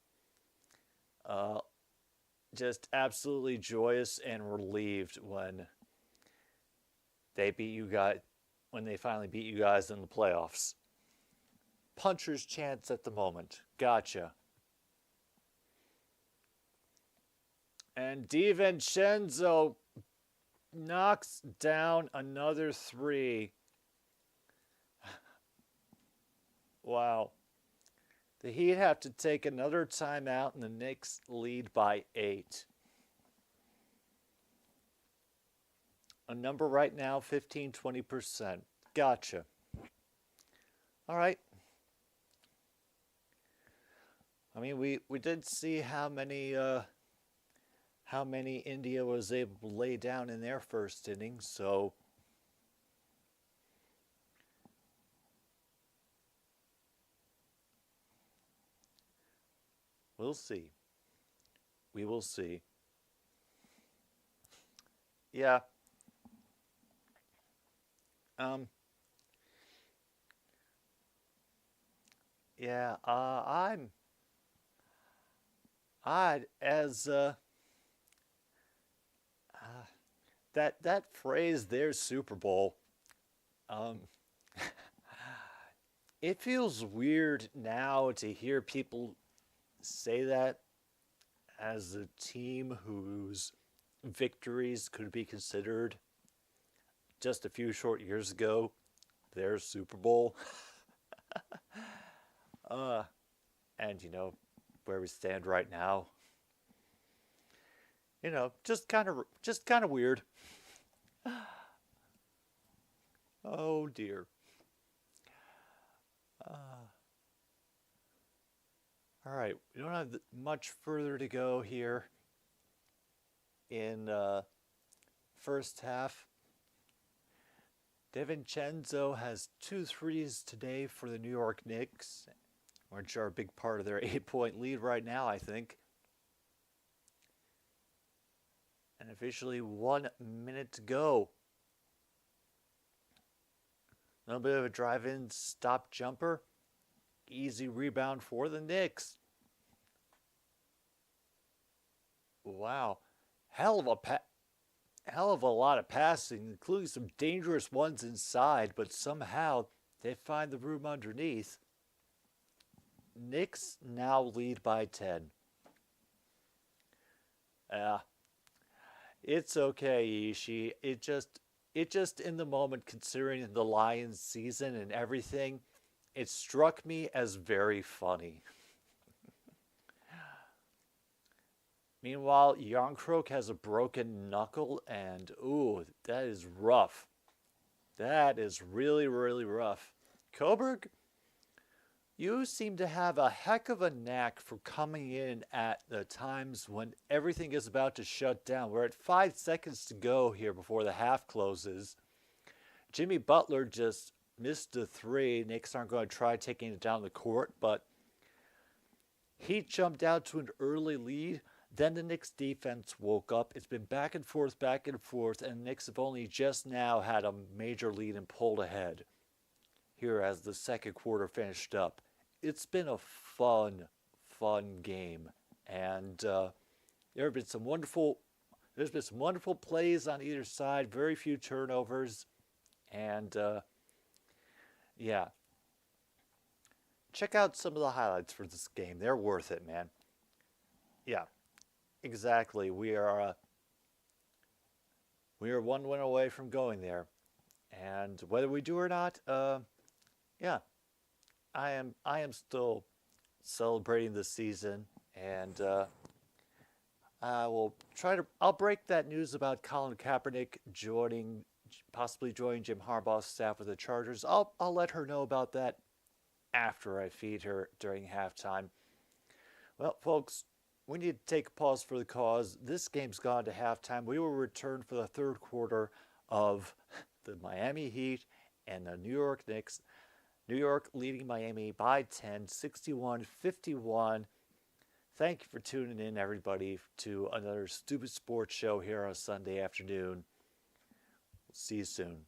uh, just absolutely joyous and relieved they beat you guys when they finally beat you guys in the playoffs. Puncher's chance at the moment. Gotcha. And DiVincenzo knocks down another three. Wow. The Heat have to take another timeout, and the Knicks lead by 8. A number right now, 15-20%. Gotcha. All right. I mean, we did see how many India was able to lay down in their first inning, so we'll see. We will see. Yeah. Yeah, I as that phrase there's Super Bowl. Um it feels weird now to hear people say that as a team whose victories could be considered just a few short years ago their Super Bowl. And where we stand right now, just kind of weird. Oh dear. All right, we don't have much further to go here in first half. DiVincenzo has 2 threes today for the New York Knicks, which are a big part of their 8-point lead right now, I think. And officially 1 minute to go. A little bit of a drive-in stop jumper. Easy rebound for the Knicks. Wow. Hell of a lot of passing, including some dangerous ones inside, but somehow they find the room underneath. Knicks now lead by 10. It's okay, Ishii. It just in the moment, considering the Lions season and everything, it struck me as very funny. Meanwhile, Youngkrook has a broken knuckle, and ooh, that is rough. That is really, really rough. Coburg, you seem to have a heck of a knack for coming in at the times when everything is about to shut down. We're at 5 seconds to go here before the half closes. Jimmy Butler just missed a 3. Knicks aren't going to try taking it down the court, but he jumped out to an early lead. Then the Knicks defense woke up. It's been back and forth, and the Knicks have only just now had a major lead and pulled ahead here as the second quarter finished up. It's been a fun game, and there's been some wonderful plays on either side. Very few turnovers, and yeah, check out some of the highlights for this game. They're worth it, man. Yeah, exactly. We are 1 win away from going there, and whether we do or not, yeah. I am still celebrating this season, and I'll break that news about Colin Kaepernick possibly joining Jim Harbaugh's staff with the Chargers. I'll let her know about that after I feed her during halftime. Well, folks, we need to take a pause for the cause. This game's gone to halftime. We will return for the third quarter of the Miami Heat and the New York Knicks. New York leading Miami by 10, 61-51. Thank you for tuning in, everybody, to another Stupid Sports Show here on a Sunday afternoon. See you soon.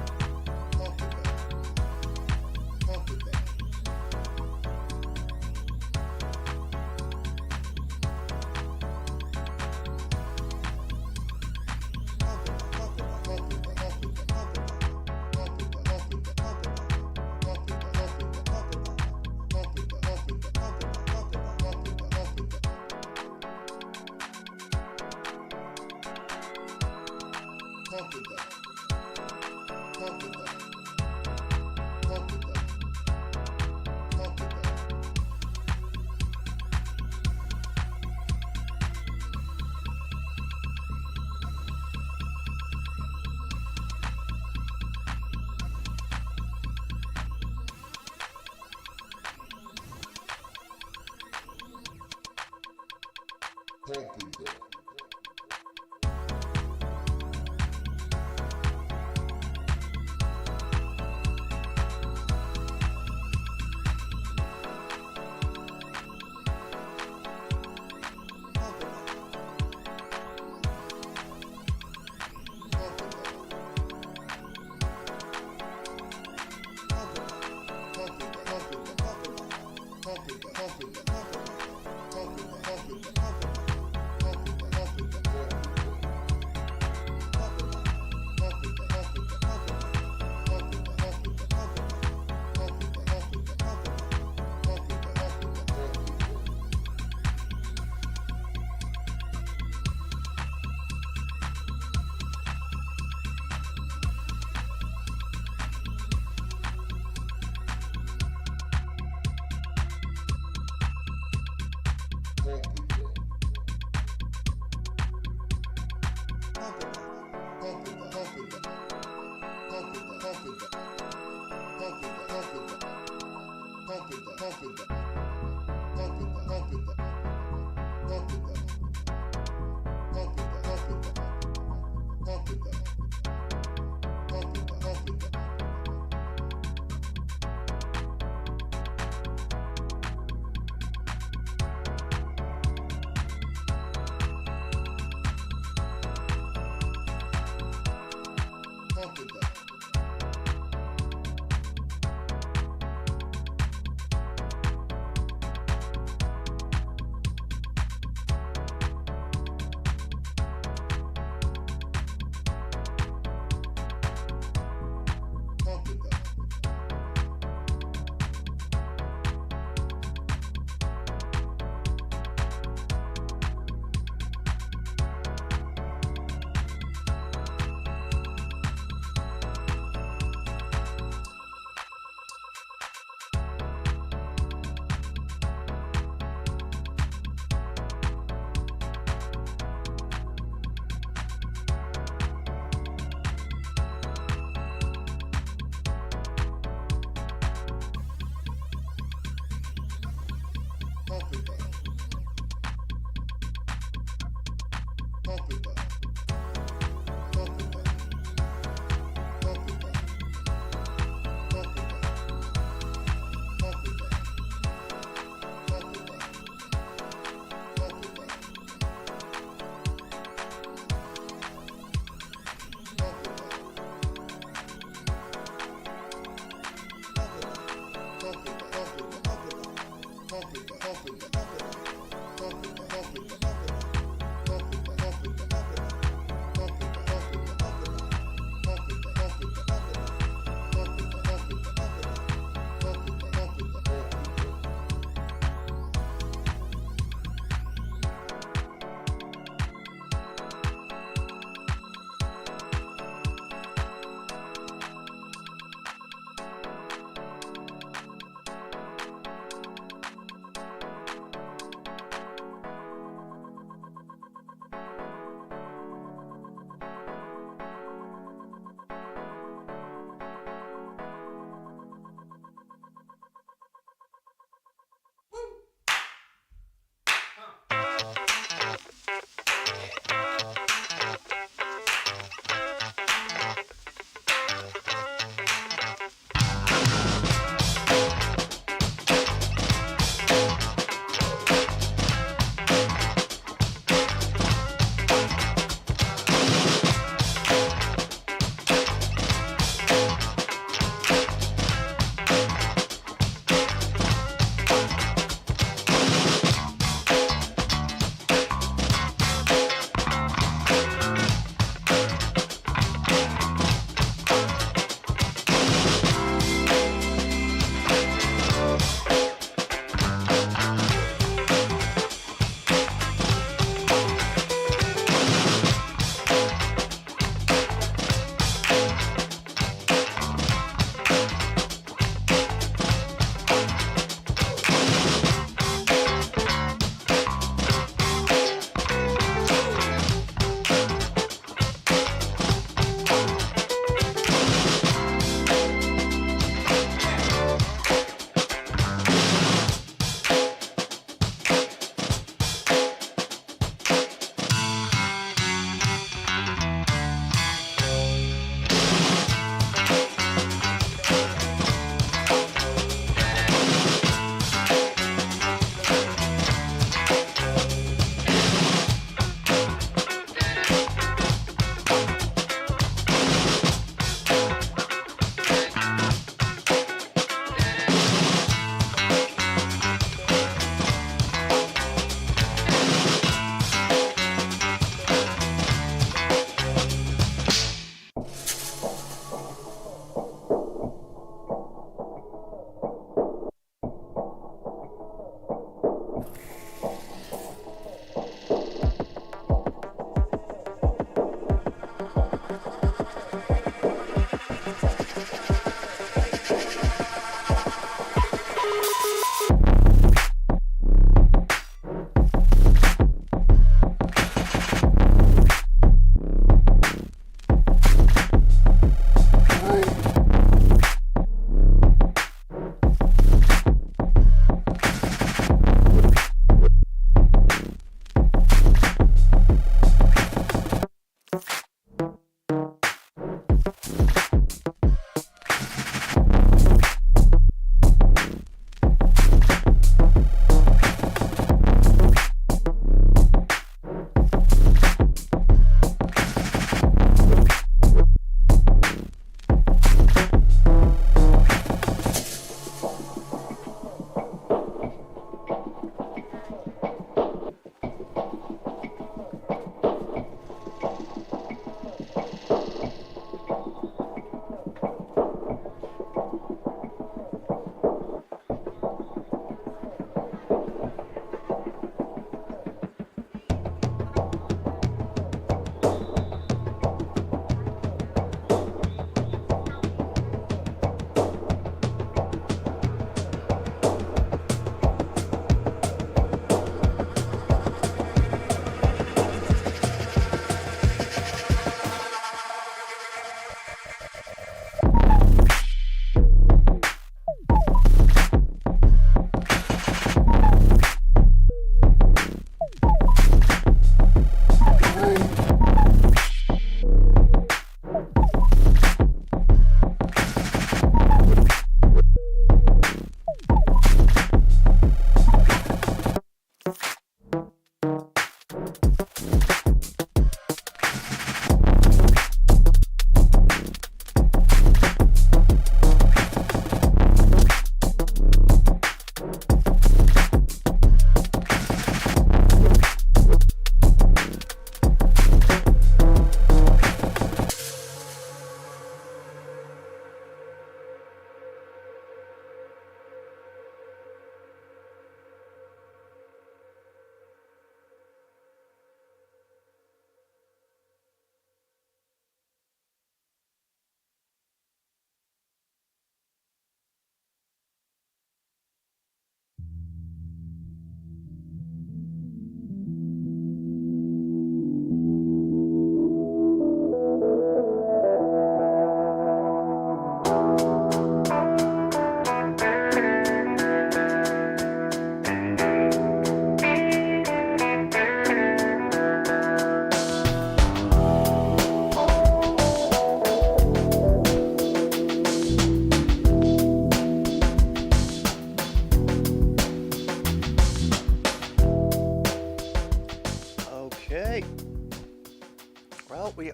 Pump it,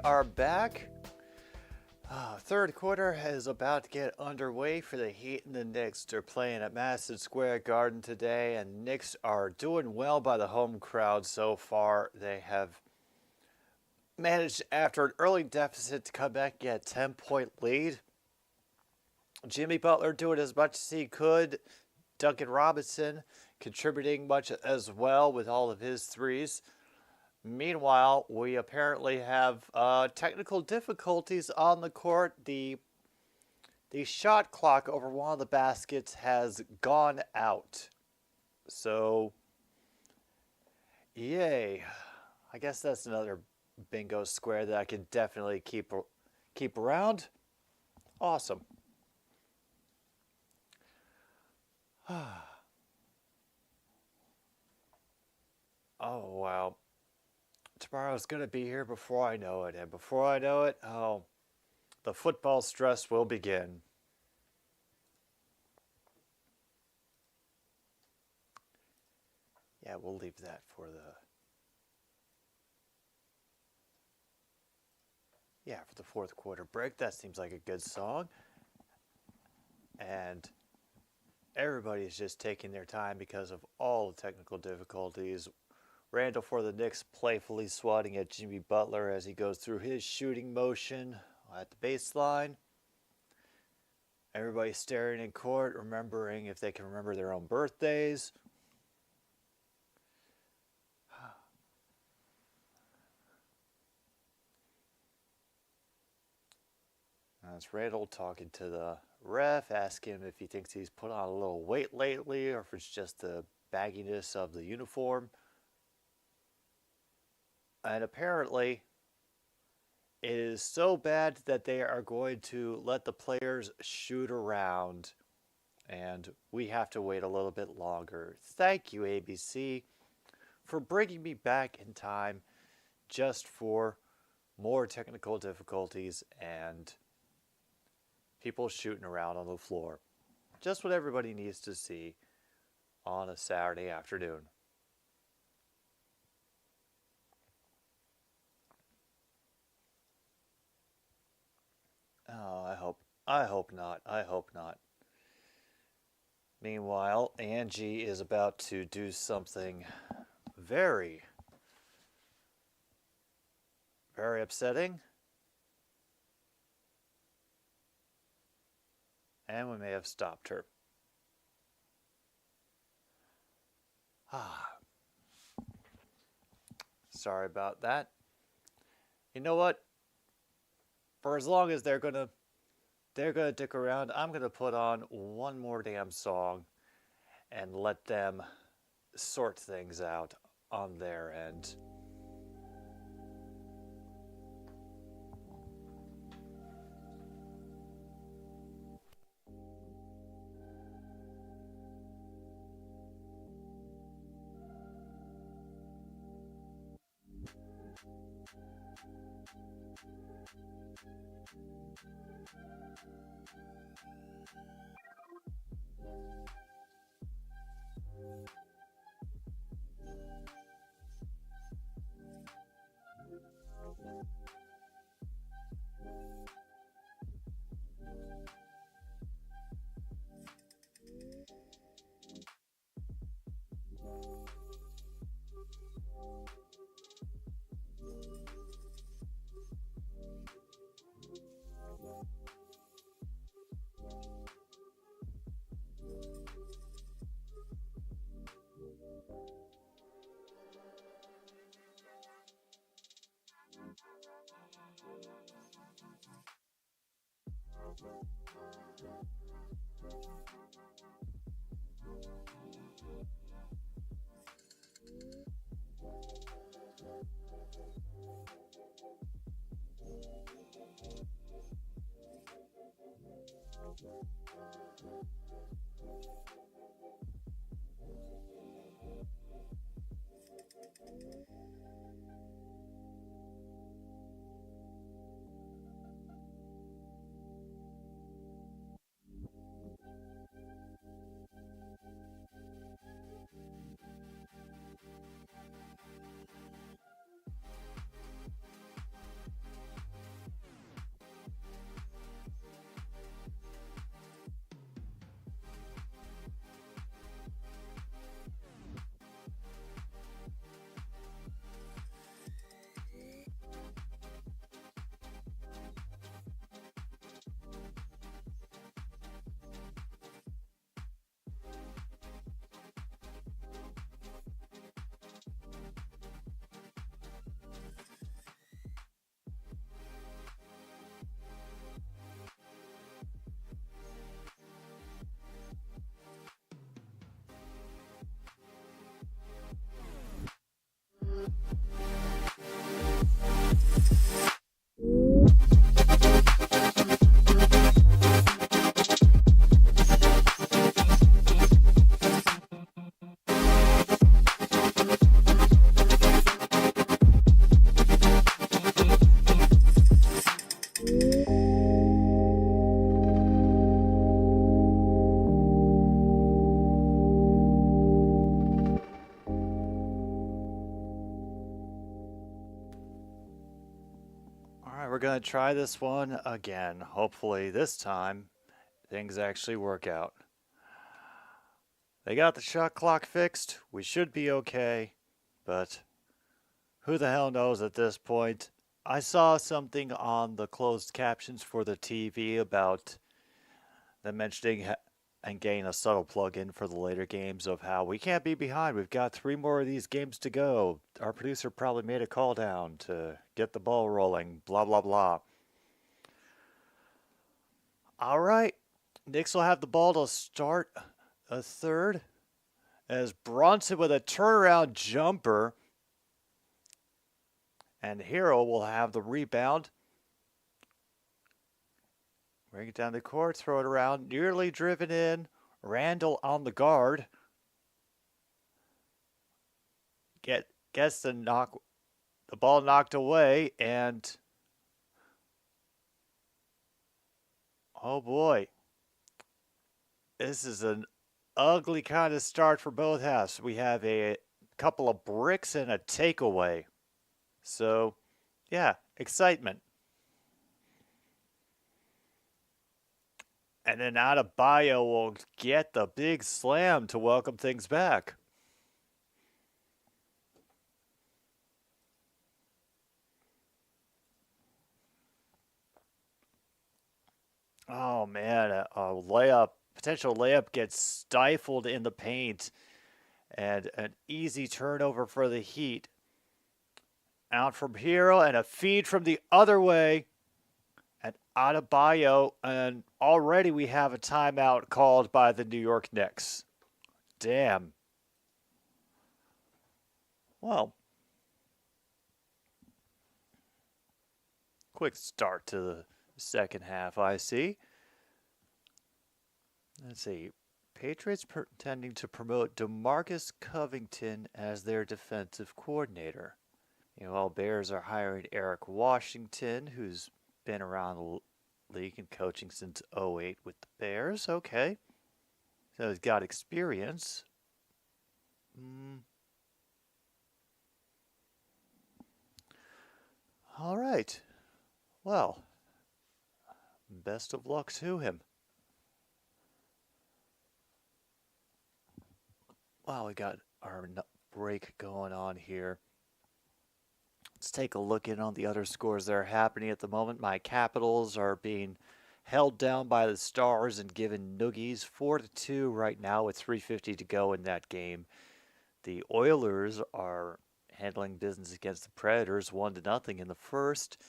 are back. Third quarter is about to get underway for the Heat and the Knicks. They're playing at Madison Square Garden today, and Knicks are doing well by the home crowd so far. They have managed, after an early deficit, to come back and get a 10-point lead. Jimmy Butler doing as much as he could. Duncan Robinson contributing much as well with all of his threes. Meanwhile, we apparently have technical difficulties on the court. The shot clock over one of the baskets has gone out. So, yay. I guess that's another bingo square that I can definitely keep around. Awesome. Oh, wow. Tomorrow's going to be here before I know it. And before I know it, oh, the football stress will begin. Yeah, we'll leave that for the fourth quarter break. That seems like a good song. And everybody's just taking their time because of all the technical difficulties. Randall for the Knicks playfully swatting at Jimmy Butler as he goes through his shooting motion at the baseline. Everybody staring in court, remembering if they can remember their own birthdays. That's Randall talking to the ref, asking him if he thinks he's put on a little weight lately or if it's just the bagginess of the uniform. And apparently, it is so bad that they are going to let the players shoot around. And we have to wait a little bit longer. Thank you, ABC, for bringing me back in time just for more technical difficulties and people shooting around on the floor. Just what everybody needs to see on a Saturday afternoon. Oh, I hope not. I hope not. Meanwhile, Angie is about to do something very, very upsetting. And we may have stopped her. Sorry about that. You know what? For as long as they're gonna dick around, I'm gonna put on one more damn song and let them sort things out on their end. we're going to try this one again. Hopefully this time things actually work out. They got the shot clock fixed. We should be okay. But who the hell knows at this point? I saw something on the closed captions for the TV about them mentioning and getting a subtle plug-in for the later games of how we can't be behind. We've got 3 more of these games to go. Our producer probably made a call down to get the ball rolling. Blah, blah, blah. All right. Knicks will have the ball to start a third as Bronson with a turnaround jumper. And Hero will have the rebound. Bring it down the court, throw it around, nearly driven in. Randall on the guard. Gets the ball knocked away, and oh boy. This is an ugly kind of start for both halves. We have a couple of bricks and a takeaway. So, yeah, excitement. And then Adebayo will get the big slam to welcome things back. Oh, man, a potential layup gets stifled in the paint. And an easy turnover for the Heat. Out from Hero and a feed from the other way. And Adebayo, and already we have a timeout called by the New York Knicks. Damn. Well, quick start to the second half, I see. Let's see. Patriots pretending to promote DeMarcus Covington as their defensive coordinator. Meanwhile, Bears are hiring Eric Washington, who's been around the league and coaching since 2008 with the Bears. Okay. So he's got experience. All right. Well, best of luck to him. Wow, we got our break going on here. Let's take a look in on the other scores that are happening at the moment. My Capitals are being held down by the Stars and given noogies 4-2 right now with 3:50 to go in that game. The Oilers are handling business against the Predators 1-0 in the first.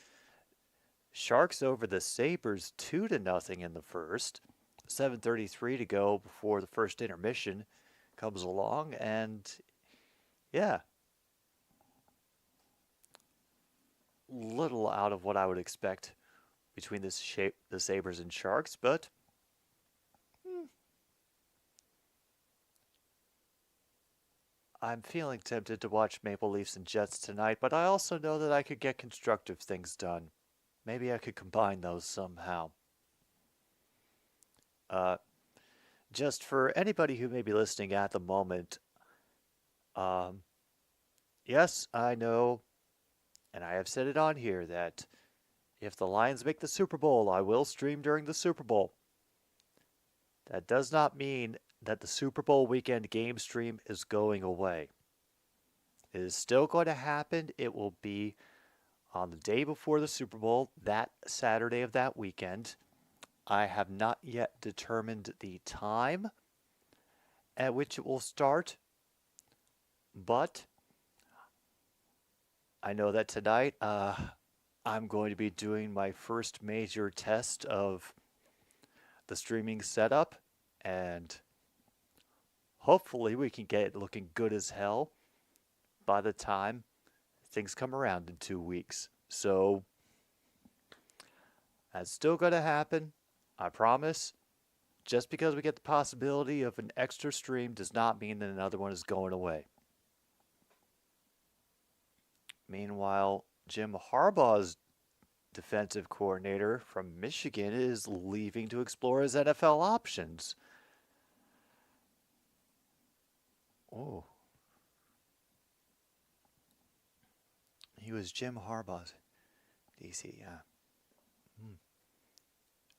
Sharks over the Sabres 2-0 in the first. 7:33 to go before the first intermission comes along, and yeah, little out of what I would expect between the Sabres and Sharks, but I'm feeling tempted to watch Maple Leafs and Jets tonight, but I also know that I could get constructive things done. Maybe I could combine those somehow. Just for anybody who may be listening at the moment, yes, I know, and I have said it on here, that if the Lions make the Super Bowl, I will stream during the Super Bowl. That does not mean that the Super Bowl weekend game stream is going away. It is still going to happen. It will be on the day before the Super Bowl, that Saturday of that weekend. I have not yet determined the time at which it will start, but I know that tonight I'm going to be doing my first major test of the streaming setup, and hopefully we can get it looking good as hell by the time things come around in 2 weeks. So that's still going to happen, I promise. Just because we get the possibility of an extra stream does not mean that another one is going away. Meanwhile, Jim Harbaugh's defensive coordinator from Michigan is leaving to explore his NFL options. Oh. He was Jim Harbaugh's DC, yeah.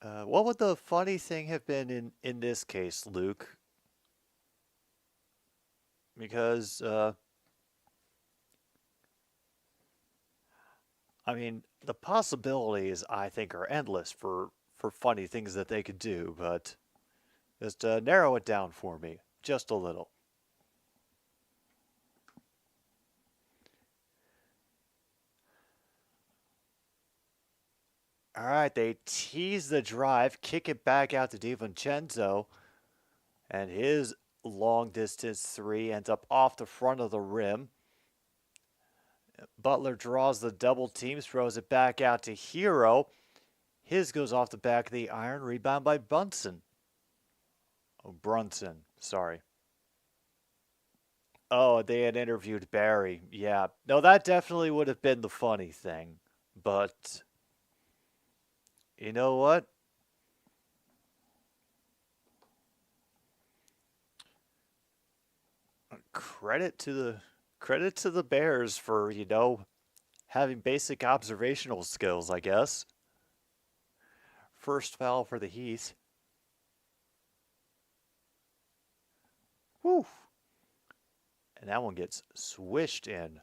What would the funny thing have been in this case, Luke? Because I mean, the possibilities I think are endless for funny things that they could do, but just narrow it down for me just a little. All right, they tease the drive, kick it back out to DiVincenzo, and his long distance three ends up off the front of the rim. Butler draws the double teams, throws it back out to Hero. His goes off the back of the iron, rebound by Brunson. Oh, Brunson, sorry. Oh, they had interviewed Barry. Yeah. No, that definitely would have been the funny thing. But you know what? Credit to the Bears for, having basic observational skills, I guess. First foul for the Heat. Whew. And that one gets swished in.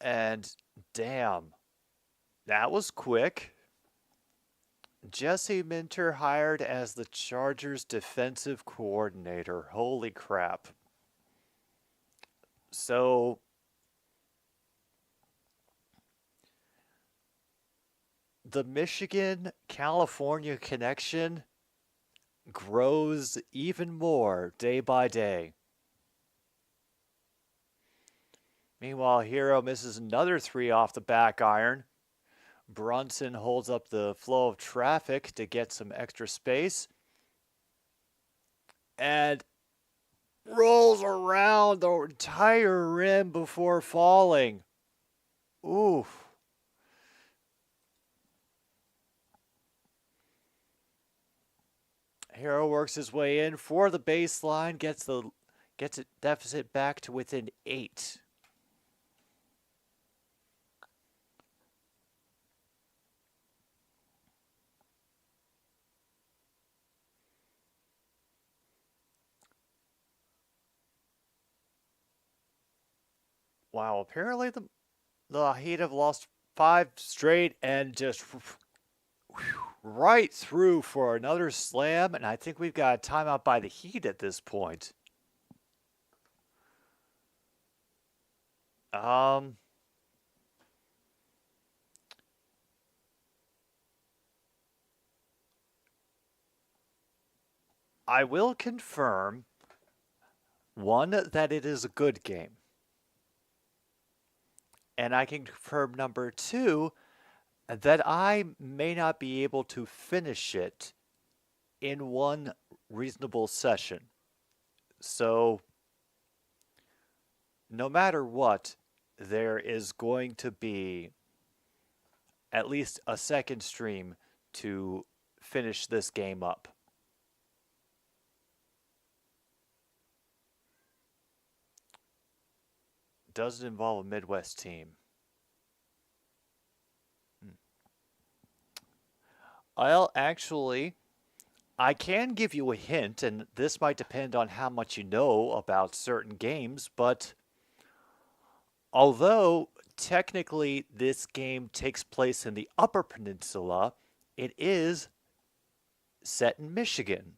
And damn, that was quick. Jesse Minter hired as the Chargers defensive coordinator. Holy crap. So the Michigan-California connection grows even more day by day. Meanwhile, Hero misses another three off the back iron. Brunson holds up the flow of traffic to get some extra space. And rolls around the entire rim before falling. Oof. Hero works his way in for the baseline, gets it deficit back to within 8. Wow, apparently the Heat have lost 5 straight and just right through for another slam, and I think we've got a timeout by the Heat at this point. I will confirm, one, that it is a good game. And I can confirm, number 2, that I may not be able to finish it in one reasonable session. So, no matter what, there is going to be at least a second stream to finish this game up. Does it involve a Midwest team? Well, actually, I can give you a hint, and this might depend on how much you know about certain games, but although technically this game takes place in the Upper Peninsula, it is set in Michigan.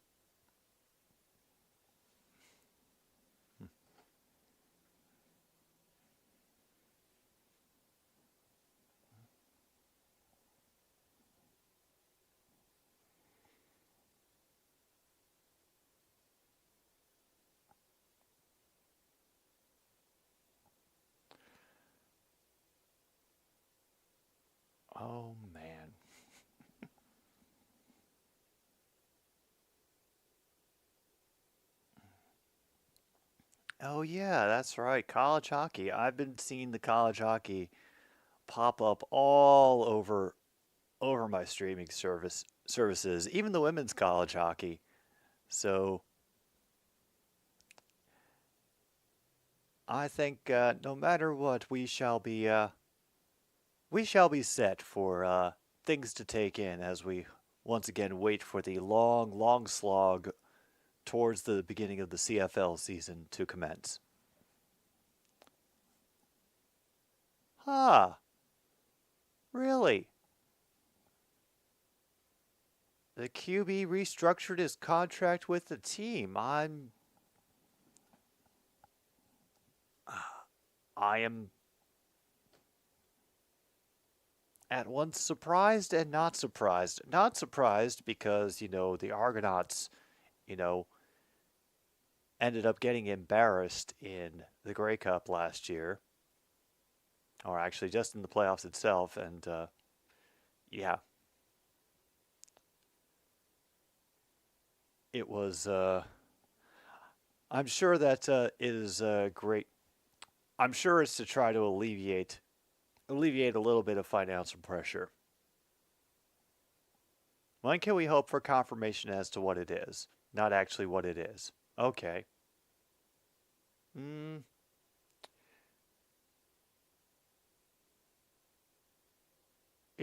Oh, man. Oh, yeah, that's right. College hockey. I've been seeing the college hockey pop up all over my streaming services, even the women's college hockey. So I think no matter what, we shall be set for things to take in as we once again wait for the long, long slog towards the beginning of the CFL season to commence. Huh. Really? The QB restructured his contract with the team. I am at once surprised and not surprised. Not surprised because, the Argonauts, you know, ended up getting embarrassed in the Grey Cup last year. Or actually just in the playoffs itself. And, yeah. It was, I'm sure that it is great. I'm sure it's to try to alleviate a little bit of financial pressure. When can we hope for confirmation as to what it is? Not actually what it is. Okay. You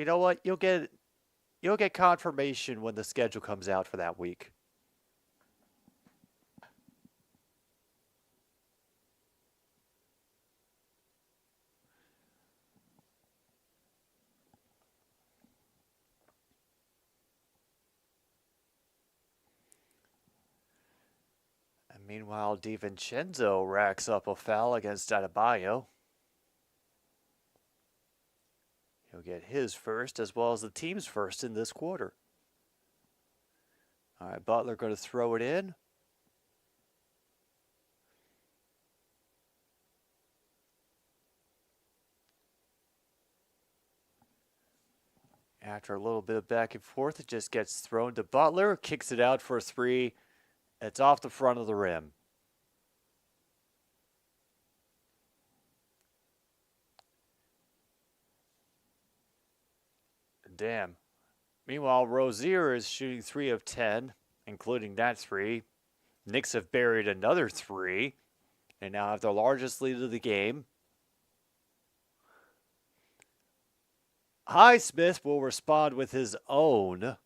know what? You'll get confirmation when the schedule comes out for that week. And meanwhile, DiVincenzo racks up a foul against Adebayo. He'll get his first as well as the team's first in this quarter. All right, Butler going to throw it in. After a little bit of back and forth, it just gets thrown to Butler, kicks it out for a three. It's off the front of the rim. Damn. Meanwhile, Rozier is shooting 3 of 10, including that three. Knicks have buried another three, and now have their largest lead of the game. Highsmith will respond with his own.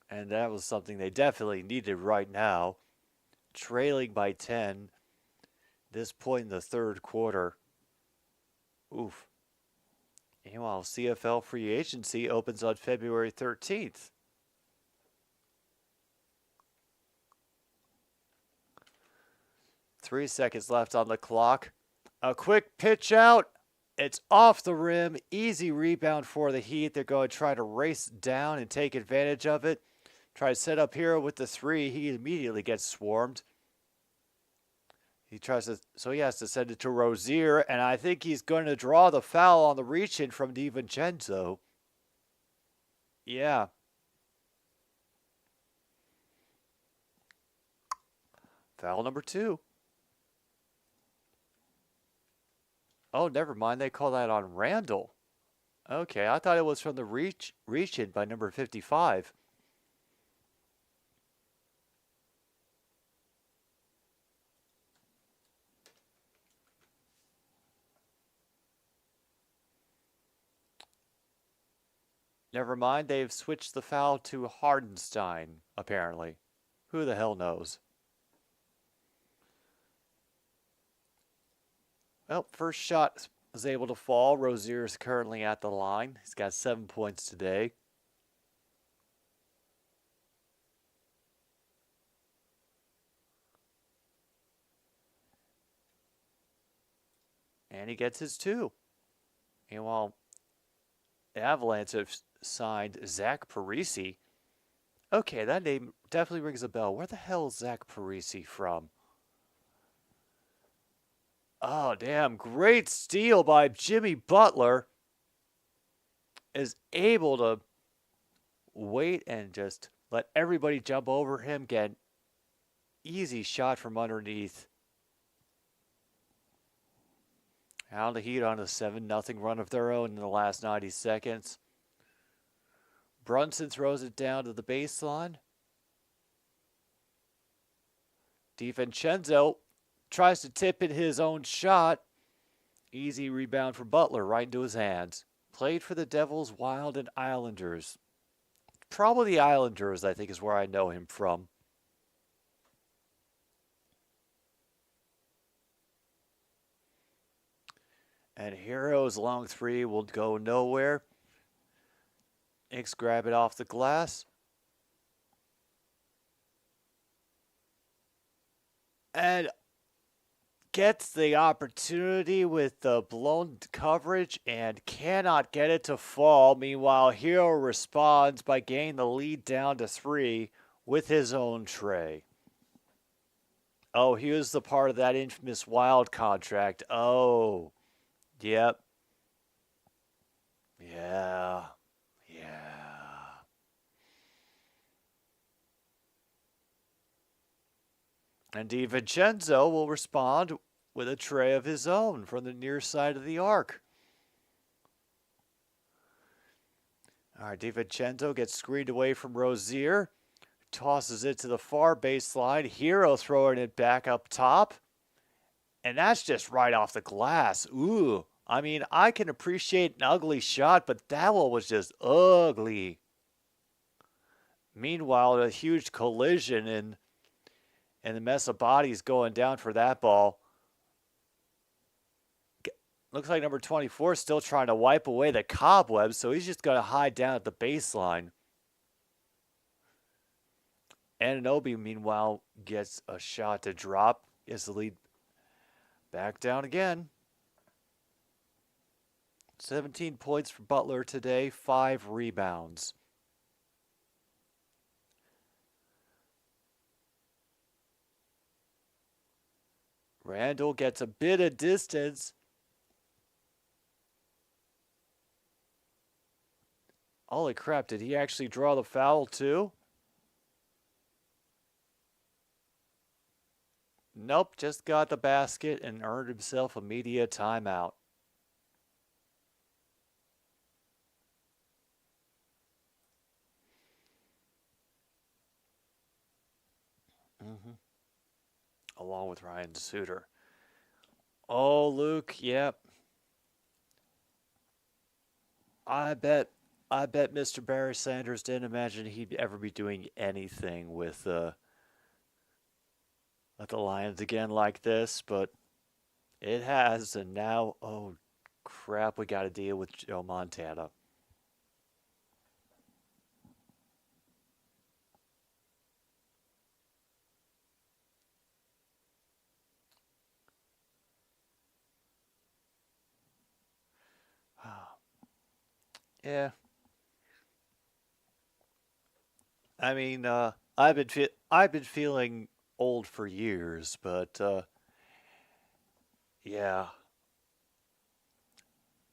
And that was something they definitely needed right now. Trailing by 10. This point in the third quarter. Oof. Meanwhile, CFL free agency opens on February 13th. Three seconds left on the clock. A quick pitch out. It's off the rim. Easy rebound for the Heat. They're going to try to race down and take advantage of it. Try to set up Hero with the three. He immediately gets swarmed. He has to send it to Rozier, and I think he's going to draw the foul on the reach-in from DiVincenzo. Yeah. Foul number 2. Oh, never mind. They call that on Randall. Okay, I thought it was from the reach-in by number 55. Never mind, they've switched the foul to Hardenstein, apparently. Who the hell knows? Well, first shot was able to fall. Rozier is currently at the line. He's got 7 points today. And he gets his 2. Meanwhile, the Avalanche have signed Zach Parisi. Okay, that name definitely rings a bell. Where the hell is Zach Parisi from? Oh, damn. Great steal by Jimmy Butler. Is able to wait and just let everybody jump over him. Get an easy shot from underneath. Now the Heat on a 7-0 run of their own in the last 90 seconds. Brunson throws it down to the baseline. DiVincenzo tries to tip in his own shot. Easy rebound for Butler right into his hands. Played for the Devils, Wild, and Islanders. Probably the Islanders, I think, is where I know him from. And Hero's long three will go nowhere. Knicks grab it off the glass. And gets the opportunity with the blown coverage and cannot get it to fall. Meanwhile, Hero responds by getting the lead down to 3 with his own tray. Oh, he was the part of that infamous Wild contract. Oh, yep. Yeah. And DiVincenzo will respond with a tray of his own from the near side of the arc. All right, DiVincenzo gets screened away from Rozier. Tosses it to the far baseline. Hero throwing it back up top. And that's just right off the glass. Ooh. I mean, I can appreciate an ugly shot, but that one was just ugly. Meanwhile, a huge collision and the mess of bodies going down for that ball. Looks like number 24 is still trying to wipe away the cobwebs, so he's just going to hide down at the baseline. Anunoby, meanwhile, gets a shot to drop. Gets the lead back down again. 17 points for Butler today, 5 rebounds. Randall gets a bit of distance. Holy crap, did he actually draw the foul too? Nope, just got the basket and earned himself a media timeout. Along with Ryan Suter. Oh, Luke, yep. I bet Mr. Barry Sanders didn't imagine he'd ever be doing anything with the Lions again like this, but it has, and now, oh crap, we got to deal with Joe Montana. Yeah. I mean, I've been feeling old for years, but yeah.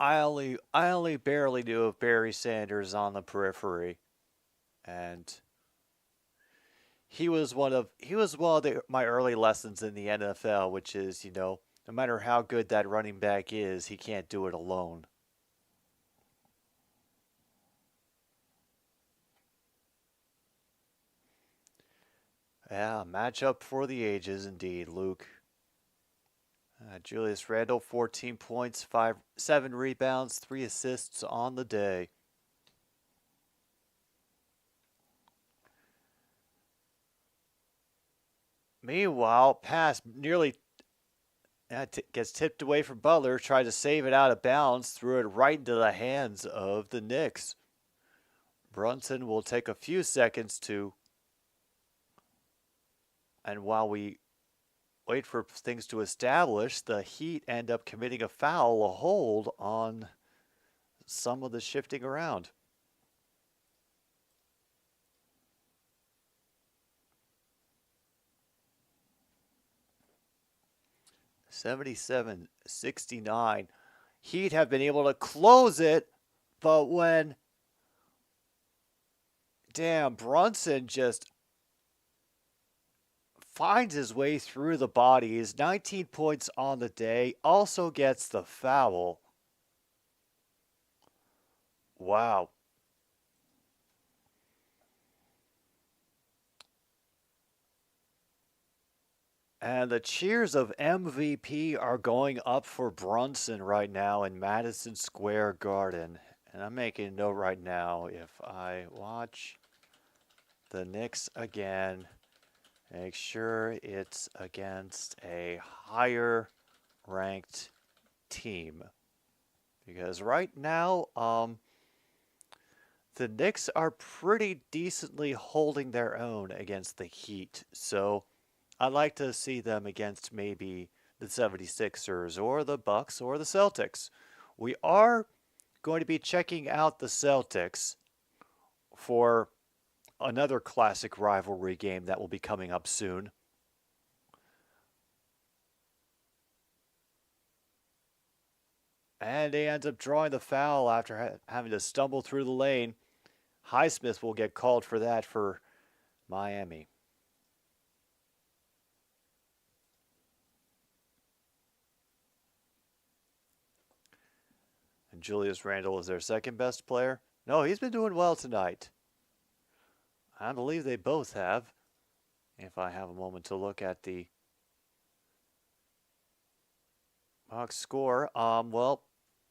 I only barely knew of Barry Sanders on the periphery, and he was one of my early lessons in the NFL, which is, no matter how good that running back is, he can't do it alone. Yeah, matchup for the ages indeed, Luke. Julius Randle, 14 points, 7 rebounds, 3 assists on the day. Meanwhile, pass nearly gets tipped away from Butler, tried to save it out of bounds, threw it right into the hands of the Knicks. Brunson will take a few seconds to, and while we wait for things to establish, the Heat end up committing a foul, a hold on some of the shifting around. (77-69). Heat have been able to close it, but when Brunson just finds his way through the bodies, 19 points on the day, also gets the foul. Wow. And the cheers of MVP are going up for Brunson right now in Madison Square Garden. And I'm making a note right now, if I watch the Knicks again, make sure it's against a higher ranked team. Because right now, the Knicks are pretty decently holding their own against the Heat. So I'd like to see them against maybe the 76ers or the Bucks or the Celtics. We are going to be checking out the Celtics for another classic rivalry game that will be coming up soon. And they end up drawing the foul after having to stumble through the lane. Highsmith will get called for that for Miami. And Julius Randle is their second best player. No, he's been doing well tonight. I believe they both have. If I have a moment to look at the box score. Well,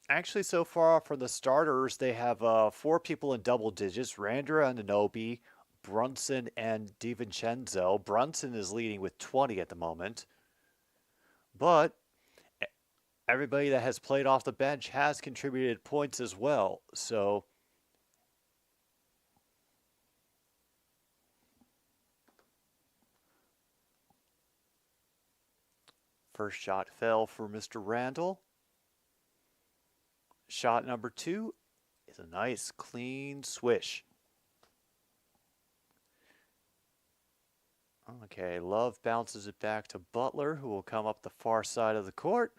actually, so far from the starters, they have 4 people in double digits. Randle and Anunoby, Brunson and DiVincenzo. Brunson is leading with 20 at the moment. But everybody that has played off the bench has contributed points as well. So first shot fell for Mr. Randle. Shot number 2 is a nice clean swish. Okay, Love bounces it back to Butler, who will come up the far side of the court.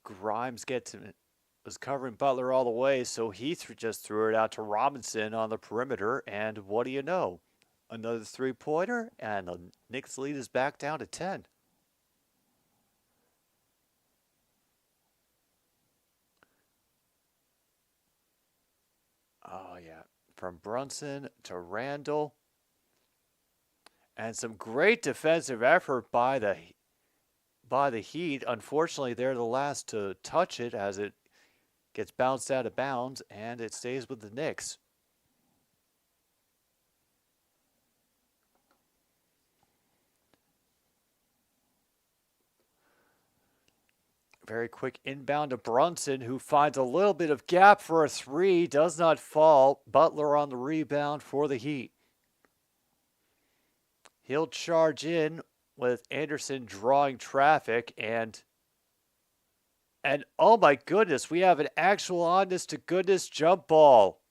Grimes was covering Butler all the way, so he just threw it out to Robinson on the perimeter, and what do you know? Another three-pointer, and the Knicks lead is back down to 10. Oh, yeah. From Brunson to Randle. And some great defensive effort by the Heat. Unfortunately, they're the last to touch it as it gets bounced out of bounds, and it stays with the Knicks. Very quick inbound to Brunson, who finds a little bit of gap for a 3, does not fall. Butler on the rebound for the Heat. He'll charge in with Anderson drawing traffic, and oh my goodness, we have an actual honest to goodness jump ball.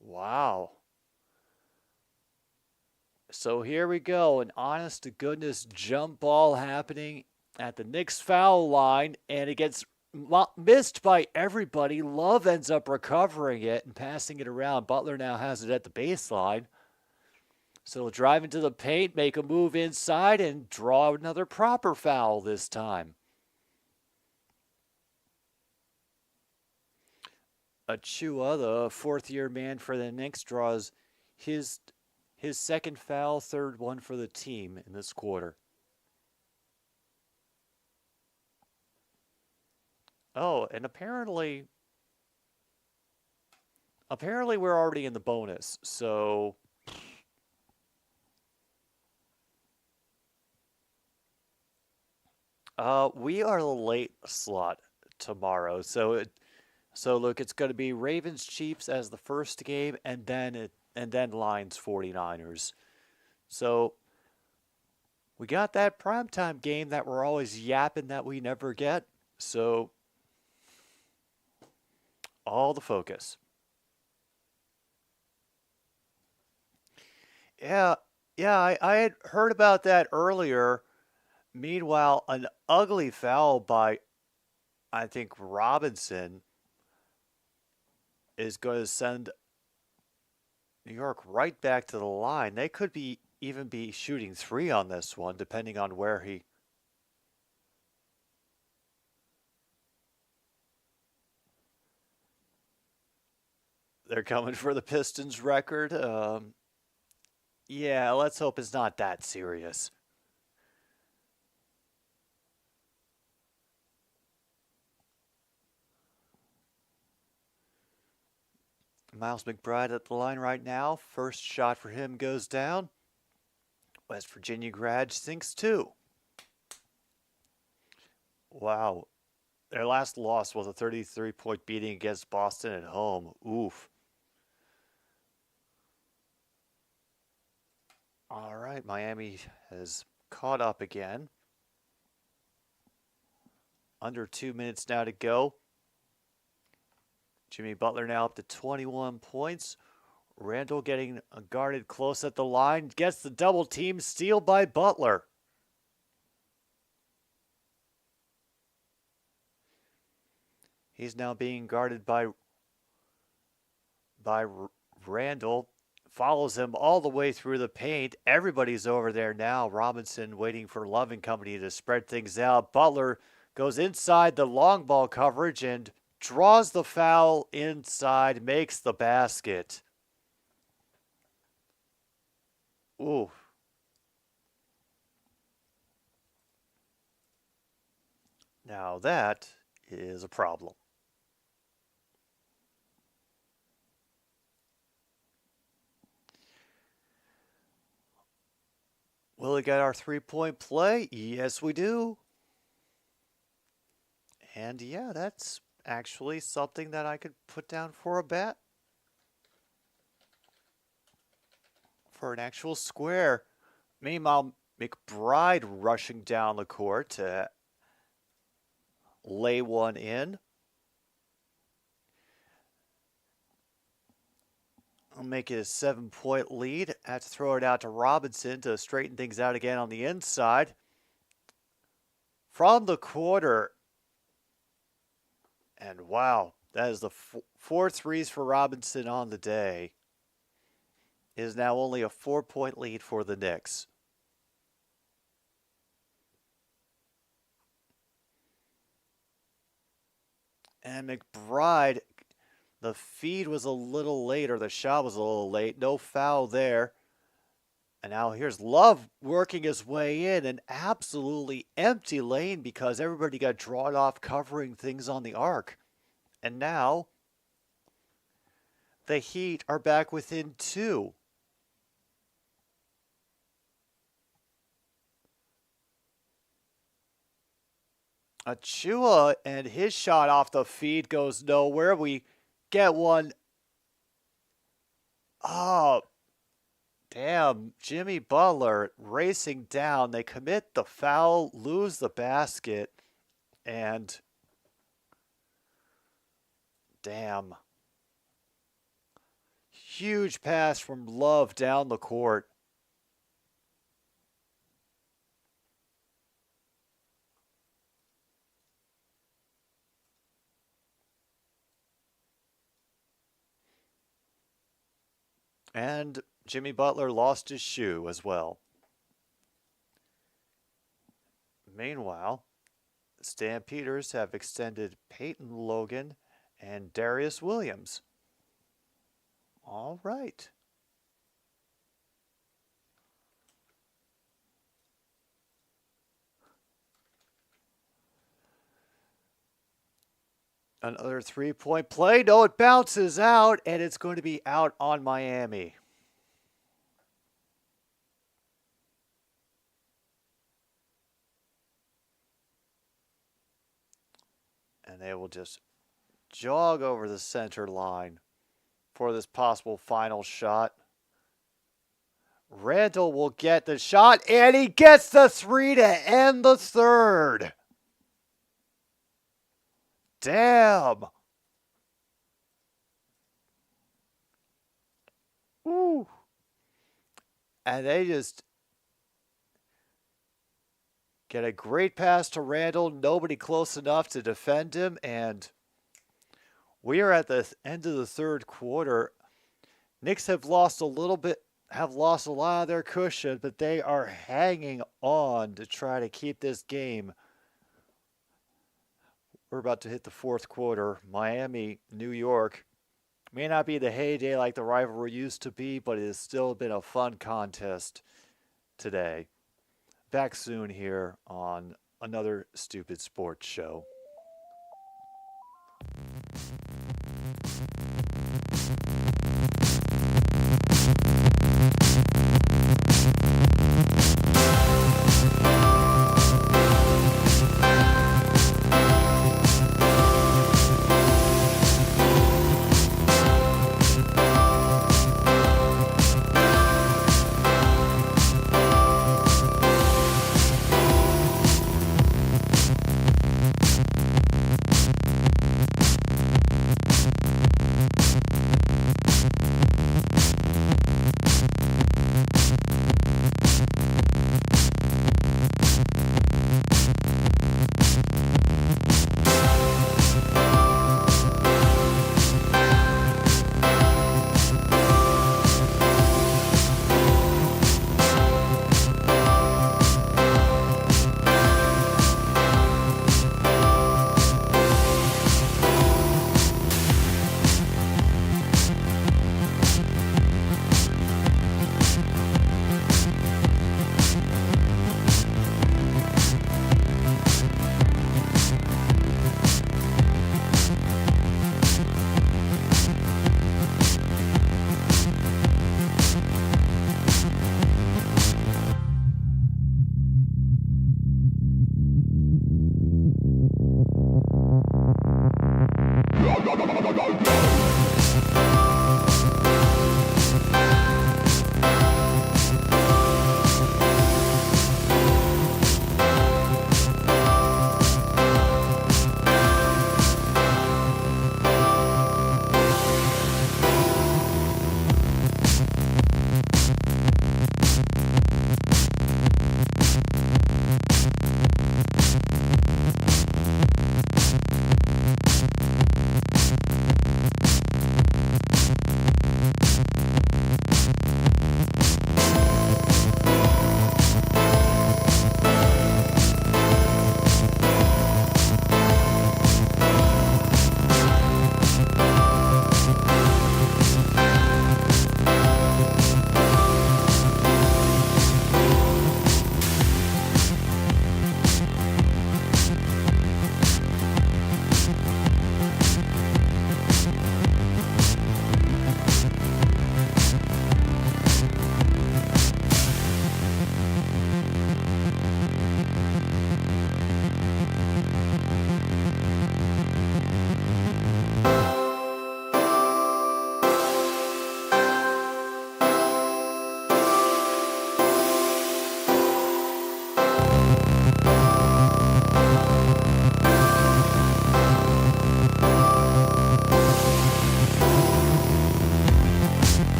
Wow. So here we go, an honest to goodness jump ball happening at the Knicks foul line, and it gets missed by everybody. Love ends up recovering it and passing it around. Butler now has it at the baseline. So he'll drive into the paint, make a move inside, and draw another proper foul this time. Achua, the fourth-year man for the Knicks, draws his second foul, third one for the team in this quarter. Oh, and apparently we're already in the bonus, so we are the late slot tomorrow. So look, it's going to be Ravens Chiefs as the first game, and then Lions 49ers. So we got that primetime game that we're always yapping that we never get. So all the focus. Yeah, I had heard about that earlier. Meanwhile, an ugly foul by, I think, Robinson is going to send New York right back to the line. They could even be shooting 3 on this one, depending on where he... They're coming for the Pistons record. Yeah, let's hope it's not that serious. Miles McBride at the line right now. First shot for him goes down. West Virginia grad sinks 2. Wow. Their last loss was a 33-point beating against Boston at home. Oof. All right, Miami has caught up again. Under 2 minutes now to go. Jimmy Butler now up to 21 points. Randall getting guarded close at the line. Gets the double team. Steal by Butler. He's now being guarded by Randall. Follows him all the way through the paint. Everybody's over there now. Robinson waiting for Love and company to spread things out. Butler goes inside the long ball coverage and draws the foul inside, makes the basket. Ooh. Now that is a problem. Will we get our 3-point play? Yes, we do. And yeah, that's actually something that I could put down for a bet. For an actual square. Meanwhile, McBride rushing down the court to lay one in. I'll make it a 7-point lead. I have to throw it out to Robinson to straighten things out again on the inside. From the quarter. And wow, that is the 4 threes for Robinson on the day. It is now only a 4-point lead for the Knicks. And McBride, the feed was a little late, or the shot was a little late. No foul there. And now here's Love working his way in. An absolutely empty lane because everybody got drawn off covering things on the arc. And now the Heat are back within 2. Achua and his shot off the feed goes nowhere. We get one. Oh, damn. Jimmy Butler racing down. They commit the foul, lose the basket, and damn. Huge pass from Love down the court. And Jimmy Butler lost his shoe as well. Meanwhile, the Stampeders have extended Peyton Logan and Darius Williams. All right. Another 3-point play. No, it bounces out, and it's going to be out on Miami. And they will just jog over the center line for this possible final shot. Randall will get the shot, and he gets the 3 to end the third. Damn. Ooh. And they just get a great pass to Randall. Nobody close enough to defend him. And We are at the end of the third quarter. Knicks have lost a little bit, have lost a lot of their cushion, but they are hanging on to try to keep this game. We're about to hit the fourth quarter. Miami, New York. May not be the heyday like the rivalry used to be, but it has still been a fun contest today. Back soon here on another Stupid Sports Show.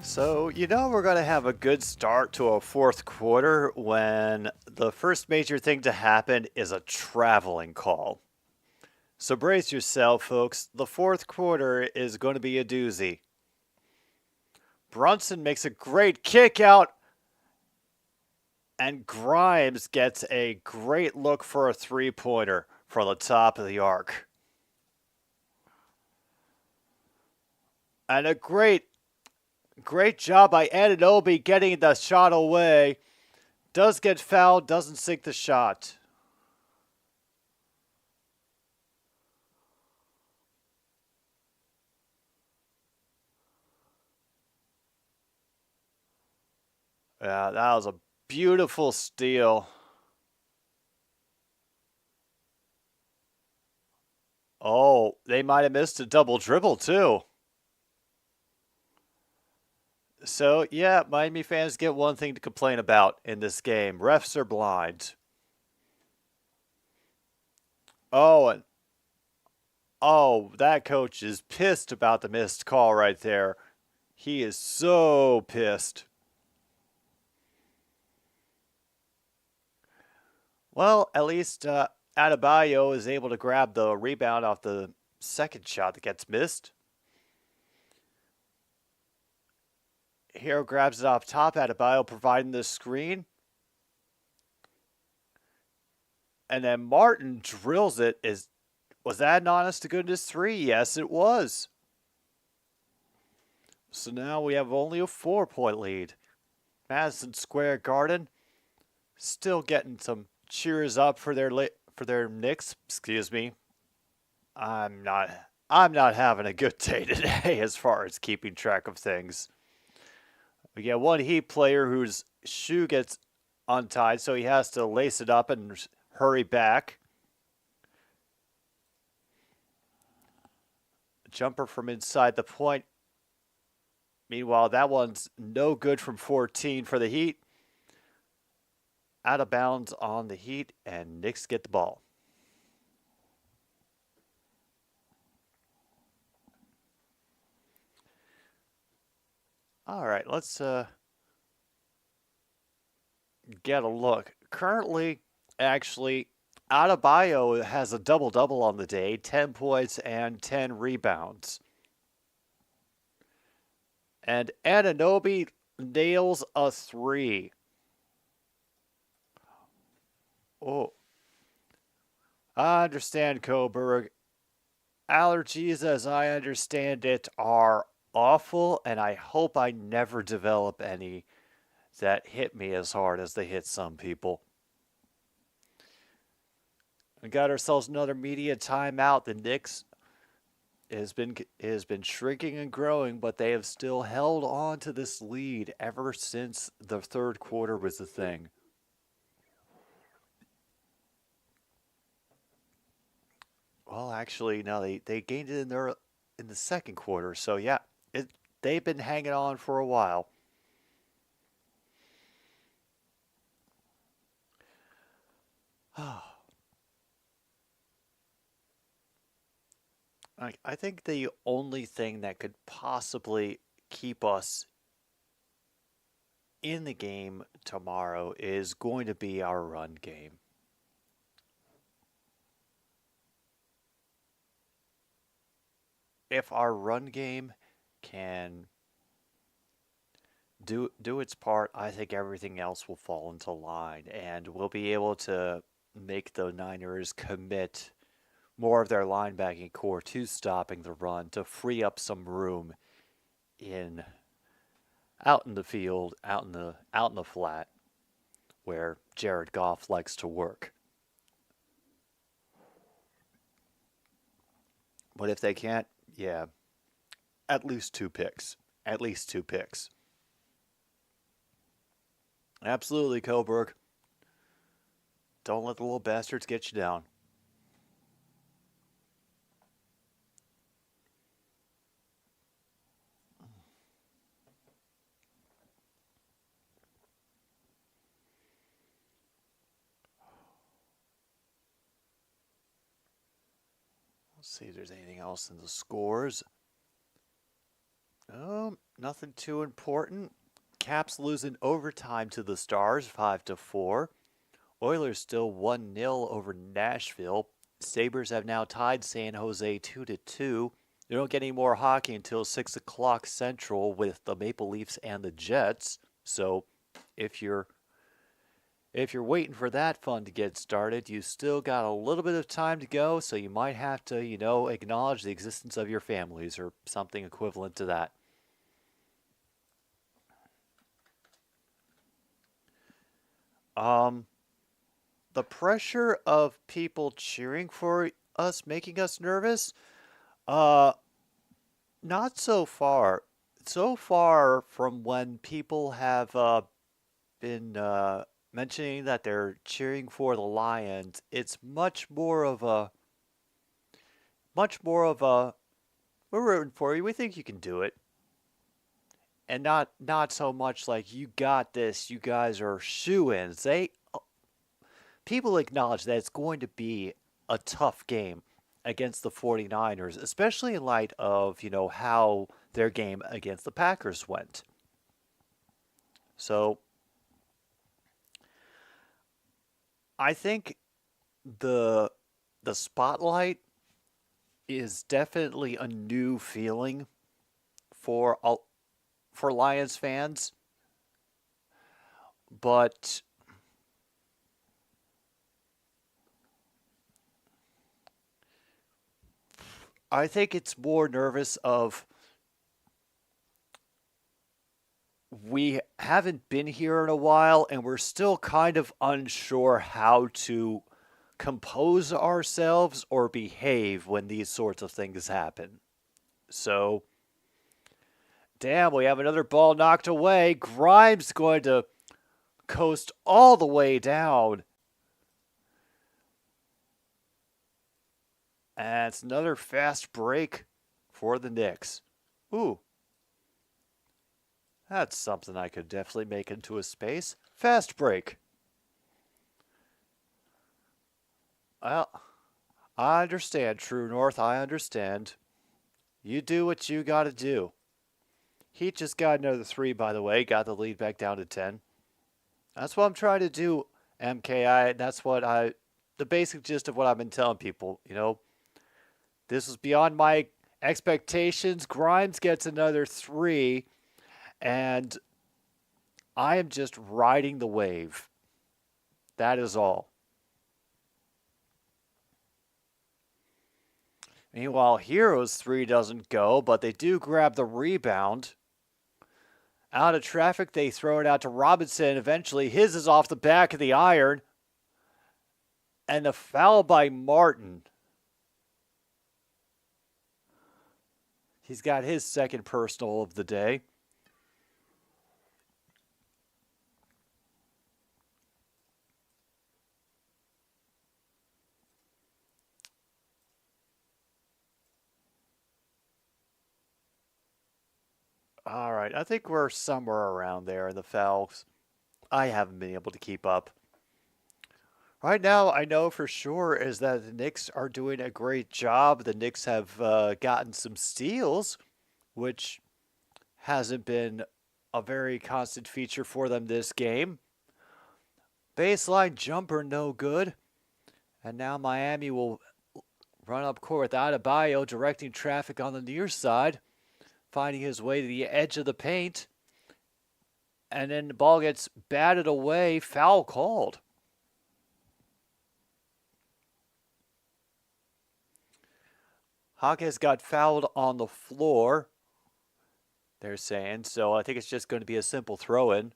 So, we're going to have a good start to a fourth quarter when the first major thing to happen is a traveling call. So brace yourself, folks. The fourth quarter is going to be a doozy. Brunson makes a great kick out, and Grimes gets a great look for a three-pointer from the top of the arc. And a great job by Anunoby getting the shot away. Does get fouled, doesn't sink the shot. Yeah, that was a beautiful steal. Oh, they might have missed a double dribble too. So, yeah, Miami fans get one thing to complain about in this game. Refs are blind. Oh, that coach is pissed about the missed call right there. He is so pissed. Well, at least Adebayo is able to grab the rebound off the second shot that gets missed. Hero grabs it off top. Adebayo providing the screen. And then Martin drills it. Was that an honest to goodness three? Yes, it was. So now we have only a 4-point lead. Madison Square Garden still getting some cheers up for their Knicks. Excuse me. I'm not having a good day today as far as keeping track of things. We get one Heat player whose shoe gets untied, so he has to lace it up and hurry back. Jumper from inside the point. Meanwhile, that one's no good from 14 for the Heat. Out of bounds on the Heat, and Knicks get the ball. All right, let's get a look. Currently, actually, Adebayo has a double-double on the day, 10 points and 10 rebounds. And Anunoby nails a 3. Oh. I understand, Coburg. Allergies, as I understand it, are awful, and I hope I never develop any that hit me as hard as they hit some people. We got ourselves another media timeout. The Knicks has been shrinking and growing, but they have still held on to this lead ever since the third quarter was a thing. Well, actually, no, they gained it in the second quarter. So yeah, they've been hanging on for a while. I think the only thing that could possibly keep us in the game tomorrow is going to be our run game. If our run game can do its part, I think everything else will fall into line, and we'll be able to make the Niners commit more of their linebacking core to stopping the run to free up some room out in the field, out in the flat, where Jared Goff likes to work. But if they can't, yeah, at least 2 picks. At least 2 picks. Absolutely, Coburg. Don't let the little bastards get you down. Let's see if there's anything else in the scores. Oh, nothing too important. Caps losing overtime to the Stars, 5-4. Oilers still 1-0 over Nashville. Sabres have now tied San Jose 2-2. You don't get any more hockey until 6 o'clock Central with the Maple Leafs and the Jets. So if you're waiting for that fun to get started, you still got a little bit of time to go, so you might have to, acknowledge the existence of your families or something equivalent to that. The pressure of people cheering for us, making us nervous, not so far. So far from when people have been mentioning that they're cheering for the Lions, it's much more of a, we're rooting for you. We think you can do it. And not so much like, you got this, you guys are shoo-ins. People acknowledge that it's going to be a tough game against the 49ers, especially in light of, how their game against the Packers went. So I think the spotlight is definitely a new feeling for Lions fans, but I think it's more nervous of we haven't been here in a while and we're still kind of unsure how to compose ourselves or behave when these sorts of things happen. So, damn, we have another ball knocked away. Grimes going to coast all the way down. And it's another fast break for the Knicks. Ooh. That's something I could definitely make into a space. Fast break. Well, I understand, True North. I understand. You do what you got to do. Heat just got another 3, by the way. Got the lead back down to 10. That's what I'm trying to do, MKI. That's what the basic gist of what I've been telling people. You know, this was beyond my expectations. Grimes gets another 3, and I am just riding the wave. That is all. Meanwhile, Heroes 3 doesn't go, but they do grab the rebound. Out of traffic, they throw it out to Robinson. Eventually, his is off the back of the iron. And the foul by Martin. He's got his second personal of the day. All right, I think we're somewhere around there in the fouls. I haven't been able to keep up. Right now, I know for sure is that the Knicks are doing a great job. The Knicks have gotten some steals, which hasn't been a very constant feature for them this game. Baseline jumper, no good. And now Miami will run up court with Adebayo directing traffic on the near side, finding his way to the edge of the paint. And then the ball gets batted away, foul called. Hawkins got fouled on the floor, they're saying. So I think it's just going to be a simple throw-in.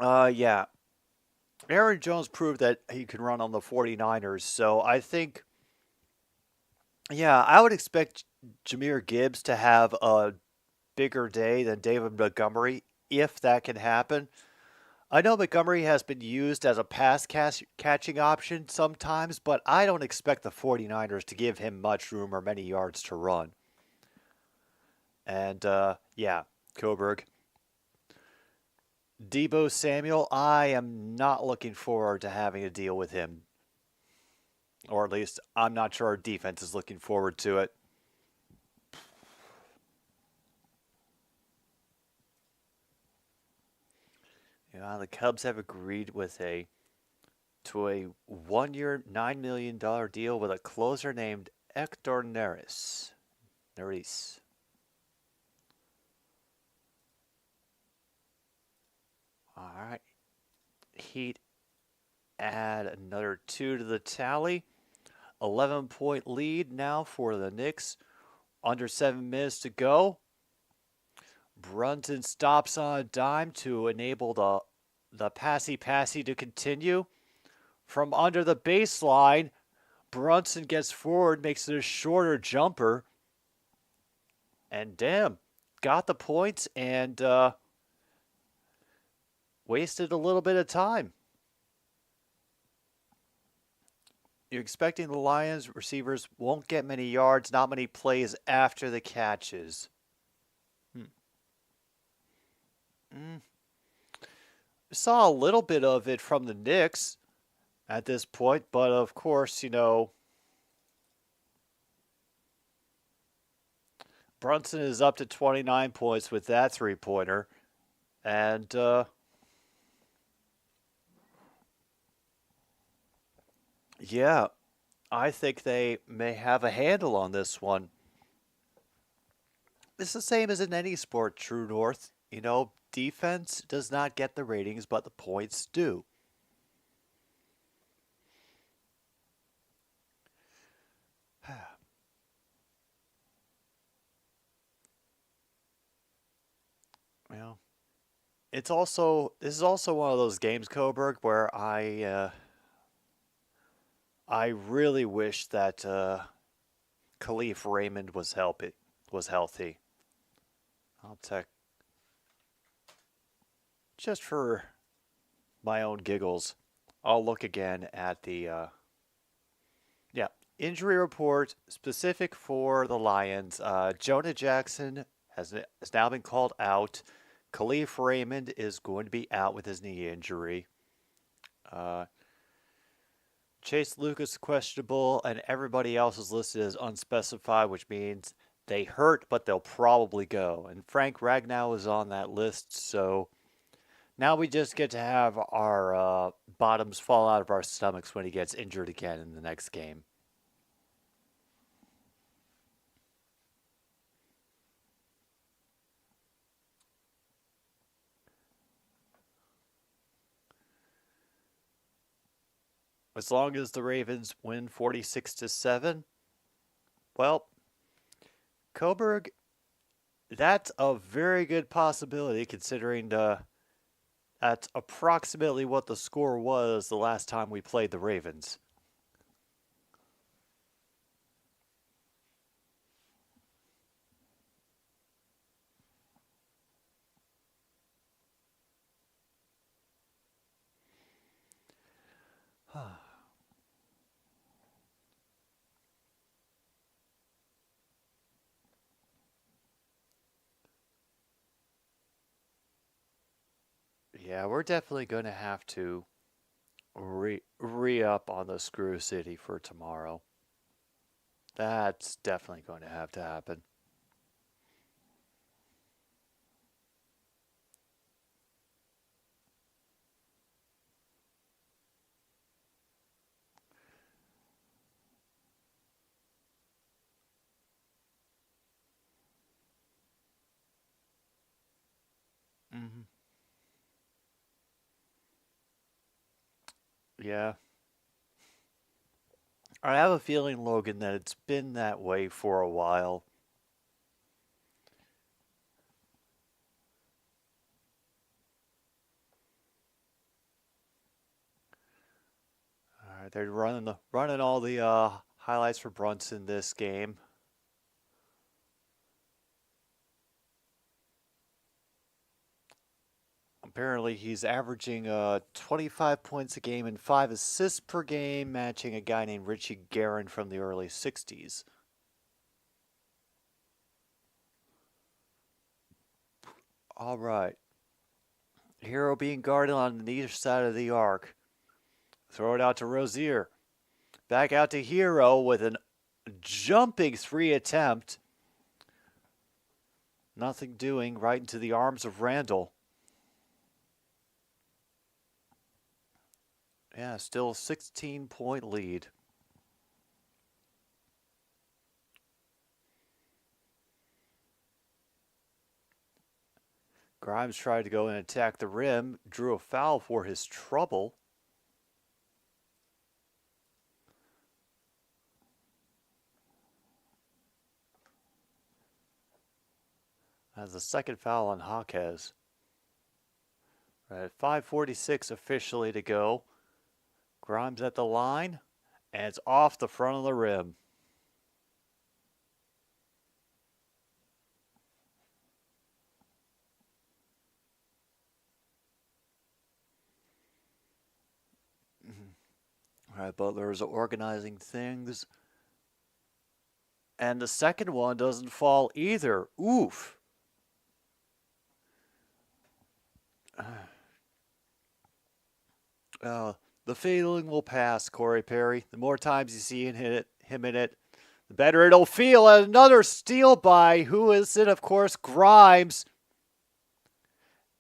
Yeah. Aaron Jones proved that he can run on the 49ers. So I think, yeah, I would expect Jahmyr Gibbs to have a bigger day than David Montgomery, if that can happen. I know Montgomery has been used as a pass catching option sometimes, but I don't expect the 49ers to give him much room or many yards to run. And, yeah, Coburg. Deebo Samuel, I am not looking forward to having to deal with him. Or at least, I'm not sure our defense is looking forward to it. Yeah, the Cubs have agreed to a 1-year, $9 million deal with a closer named Hector Neris. All right. Heat add another 2 to the tally. 11-point lead now for the Knicks. Under 7 minutes to go. Brunson stops on a dime to enable the passy to continue. From under the baseline, Brunson gets forward, makes it a shorter jumper. And damn, got the points and wasted a little bit of time. You're expecting the Lions receivers won't get many yards, not many plays after the catches. Saw a little bit of it from the Knicks at this point, but of course, Brunson is up to 29 points with that three-pointer. And yeah, I think they may have a handle on this one. It's the same as in any sport, True North. Defense does not get the ratings, but the points do. Well, this is also one of those games, Coburg, where I really wish that Khalif Raymond was healthy. I'll check just for my own giggles. I'll look again at the injury report specific for the Lions. Jonah Jackson has now been called out. Khalif Raymond is going to be out with his knee injury. Chase Lucas questionable, and everybody else is listed as unspecified, which means they hurt, but they'll probably go. And Frank Ragnow is on that list, so now we just get to have our bottoms fall out of our stomachs when he gets injured again in the next game. As long as the Ravens win 46-7, well, Coburg, that's a very good possibility considering that's approximately what the score was the last time we played the Ravens. Yeah, we're definitely going to have to re-up on the Screw City for tomorrow. That's definitely going to have to happen. Mm-hmm. Yeah. I have a feeling, Logan, that it's been that way for a while. All right, they're running all the highlights for Brunson this game. Apparently, he's averaging 25 points a game and 5 assists per game, matching a guy named Richie Guerin from the early 60s. All right. Hero being guarded on either side of the arc. Throw it out to Rozier. Back out to Hero with a jumping three attempt. Nothing doing, right into the arms of Randall. Yeah, still a 16-point lead. Grimes tried to go and attack the rim, drew a foul for his trouble. That's the second foul on Jaquez. Right, 5:46 officially to go. Grimes at the line, and it's off the front of the rim. All right, Butler is organizing things. And the second one doesn't fall either. Oof. Uh, the feeling will pass, Corey Perry. The more times you see him in it, the better it'll feel. And another steal by who is it? Of course, Grimes.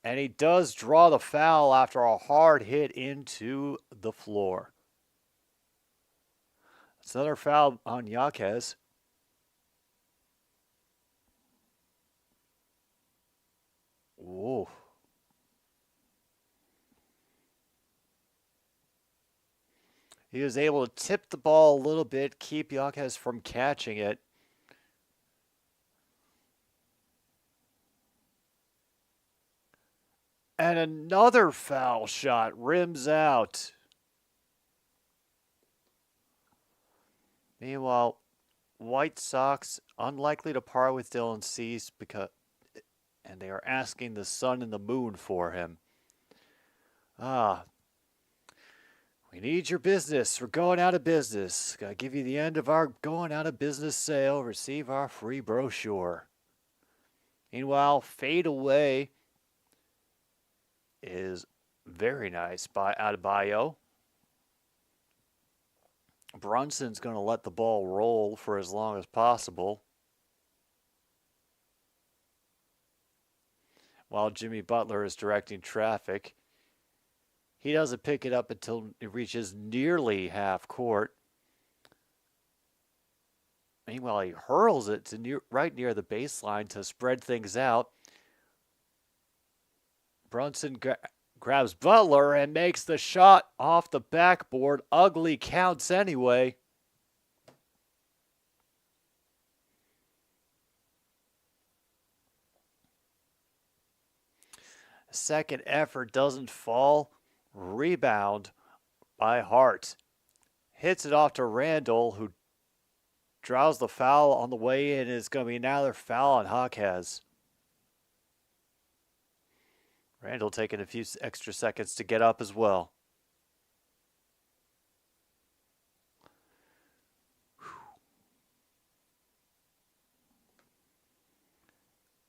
And he does draw the foul after a hard hit into the floor. It's another foul on Yaquez. Whoa. He was able to tip the ball a little bit, keep Yaquez from catching it. And another foul shot rims out. Meanwhile, White Sox unlikely to part with Dylan Cease and they are asking the sun and the moon for him. We need your business. We're going out of business. Gotta give you the end of our going out of business sale. Receive our free brochure. Meanwhile, Fade Away is very nice by Adebayo. Brunson's going to let the ball roll for as long as possible, while Jimmy Butler is directing traffic. He doesn't pick it up until it reaches nearly half court. Meanwhile, he hurls it to right near the baseline to spread things out. Brunson grabs Butler and makes the shot off the backboard. Ugly counts anyway. Second effort doesn't fall. Rebound by Hart. Hits it off to Randall, who draws the foul on the way in. It's going to be another foul on Jaquez. Randall taking a few extra seconds to get up as well.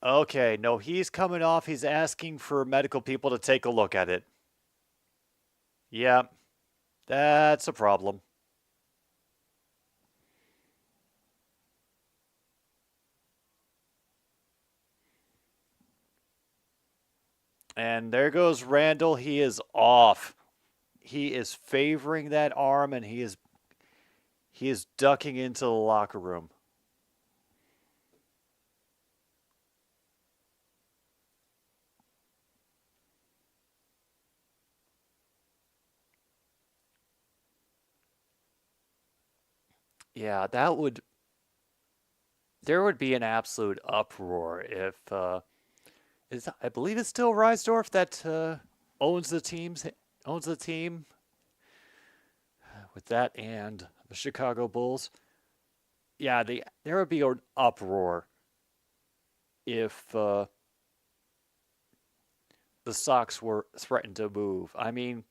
Okay, no, he's coming off. He's asking for medical people to take a look at it. Yeah, that's a problem. And there goes Randall. He is off. He is favoring that arm, and he is ducking into the locker room. Yeah, there would be an absolute uproar if I believe it's still Reisdorf that owns the team with that and the Chicago Bulls. Yeah, there would be an uproar if the Sox were threatened to move. I mean,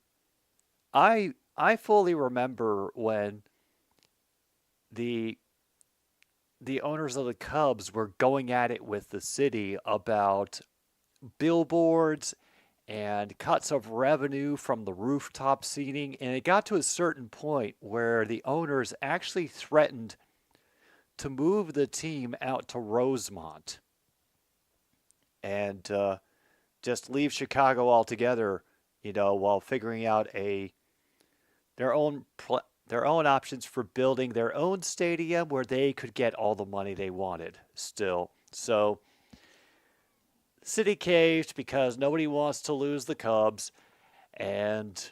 I fully remember when the owners of the Cubs were going at it with the city about billboards and cuts of revenue from the rooftop seating, and it got to a certain point where the owners actually threatened to move the team out to Rosemont and just leave Chicago altogether, while figuring out their own options for building their own stadium where they could get all the money they wanted still. So city caved because nobody wants to lose the Cubs. And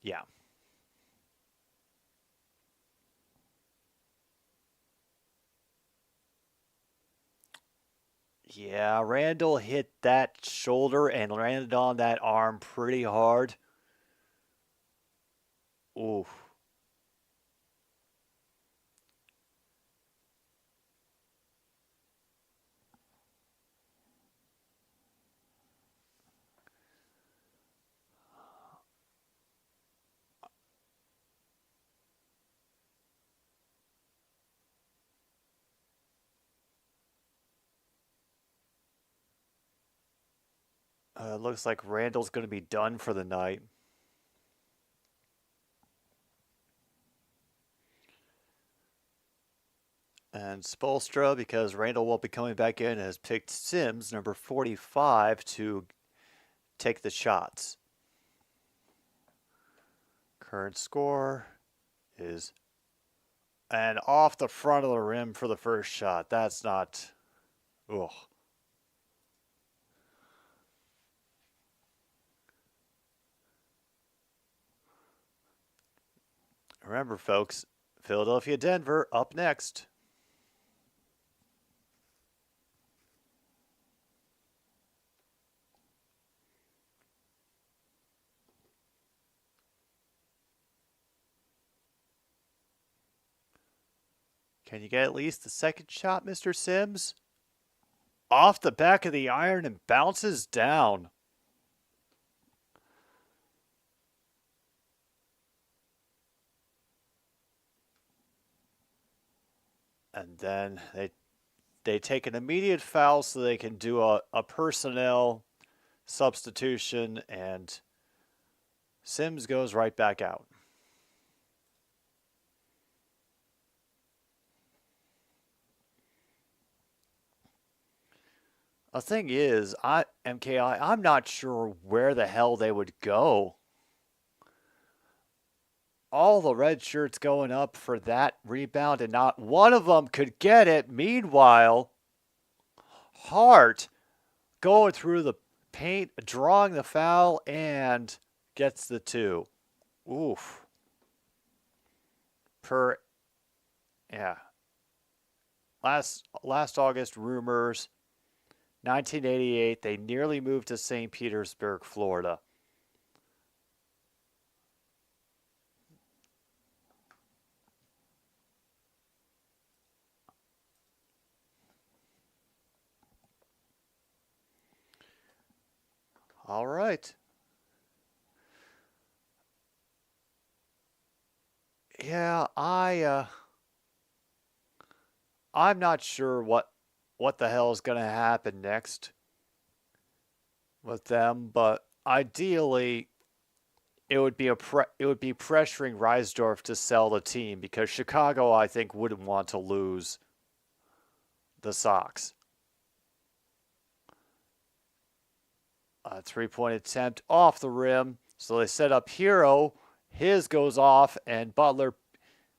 yeah. Yeah, Randall hit that shoulder and landed on that arm pretty hard. Oof. Looks like Randall's going to be done for the night. And Spoelstra, because Randall won't be coming back in, has picked Sims, number 45, to take the shots. Current score is... And off the front of the rim for the first shot. That's not... Ugh. Remember, folks, Philadelphia, Denver, up next. Can you get at least the second shot, Mr. Sims? Off the back of the iron and bounces down. And then they take an immediate foul so they can do a personnel substitution, and Sims goes right back out. The thing is, I'm not sure where the hell they would go. All the red shirts going up for that rebound, and not one of them could get it. Meanwhile, Hart going through the paint, drawing the foul, and gets the two. Oof. Last August, rumors, 1988, they nearly moved to St. Petersburg, Florida. All right. Yeah, I'm not sure what the hell is going to happen next with them, but ideally it would be pressuring Reisdorf to sell the team, because Chicago, I think, wouldn't want to lose the Sox. A three-point attempt off the rim. So they set up Hero. His goes off, and Butler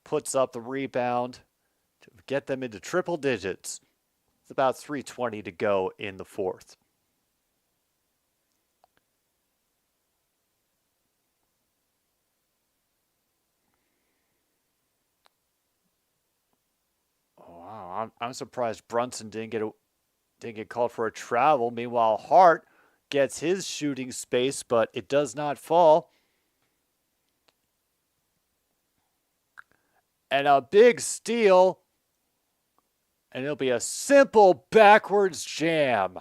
puts up the rebound to get them into triple digits. It's about 3:20 to go in the fourth. Oh, wow, I'm surprised Brunson didn't get called for a travel. Meanwhile, Hart gets his shooting space, but it does not fall. And a big steal. And it'll be a simple backwards jam.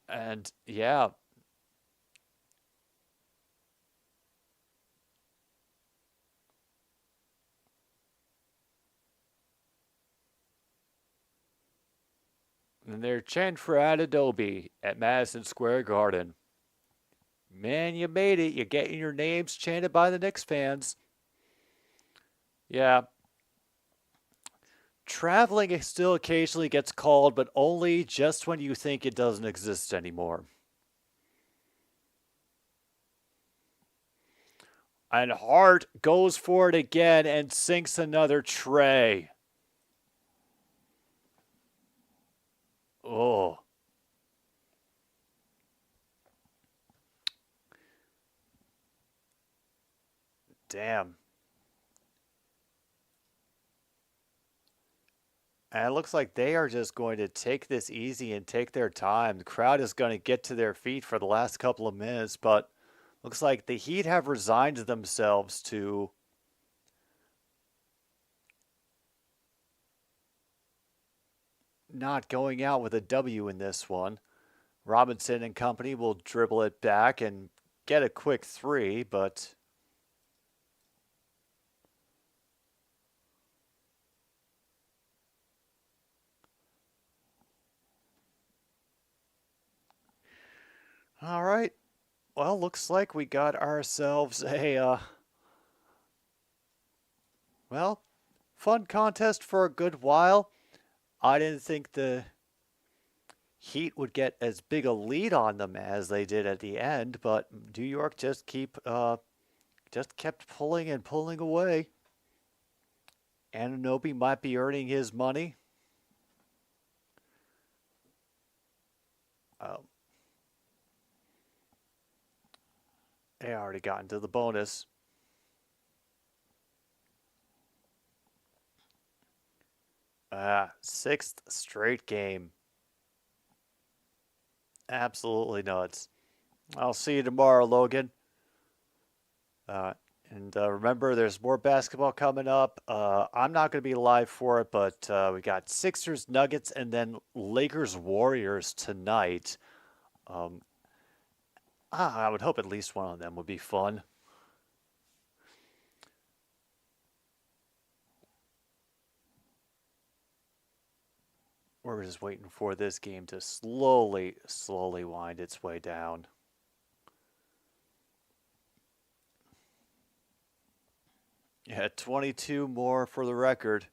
And yeah. And they're chanting for Adobe at Madison Square Garden. Man, you made it. You're getting your names chanted by the Knicks fans. Yeah. Traveling still occasionally gets called, but only just when you think it doesn't exist anymore. And Hart goes for it again and sinks another tray. Oh. Damn. And it looks like they are just going to take this easy and take their time. The crowd is going to get to their feet for the last couple of minutes, but looks like the Heat have resigned themselves to not going out with a W in this one. Robinson and company will dribble it back and get a quick three, but All right. Well, looks like we got ourselves well, fun contest for a good while. I didn't think the Heat would get as big a lead on them as they did at the end, but New York just kept pulling and pulling away. Anunoby might be earning his money. They already got into the bonus. Sixth straight game. Absolutely nuts. I'll see you tomorrow, Logan. And remember, there's more basketball coming up. I'm not going to be live for it, but we got Sixers, Nuggets, and then Lakers, Warriors tonight. I would hope at least one of them would be fun. We're just waiting for this game to slowly wind its way down. Yeah, 22 more for the record.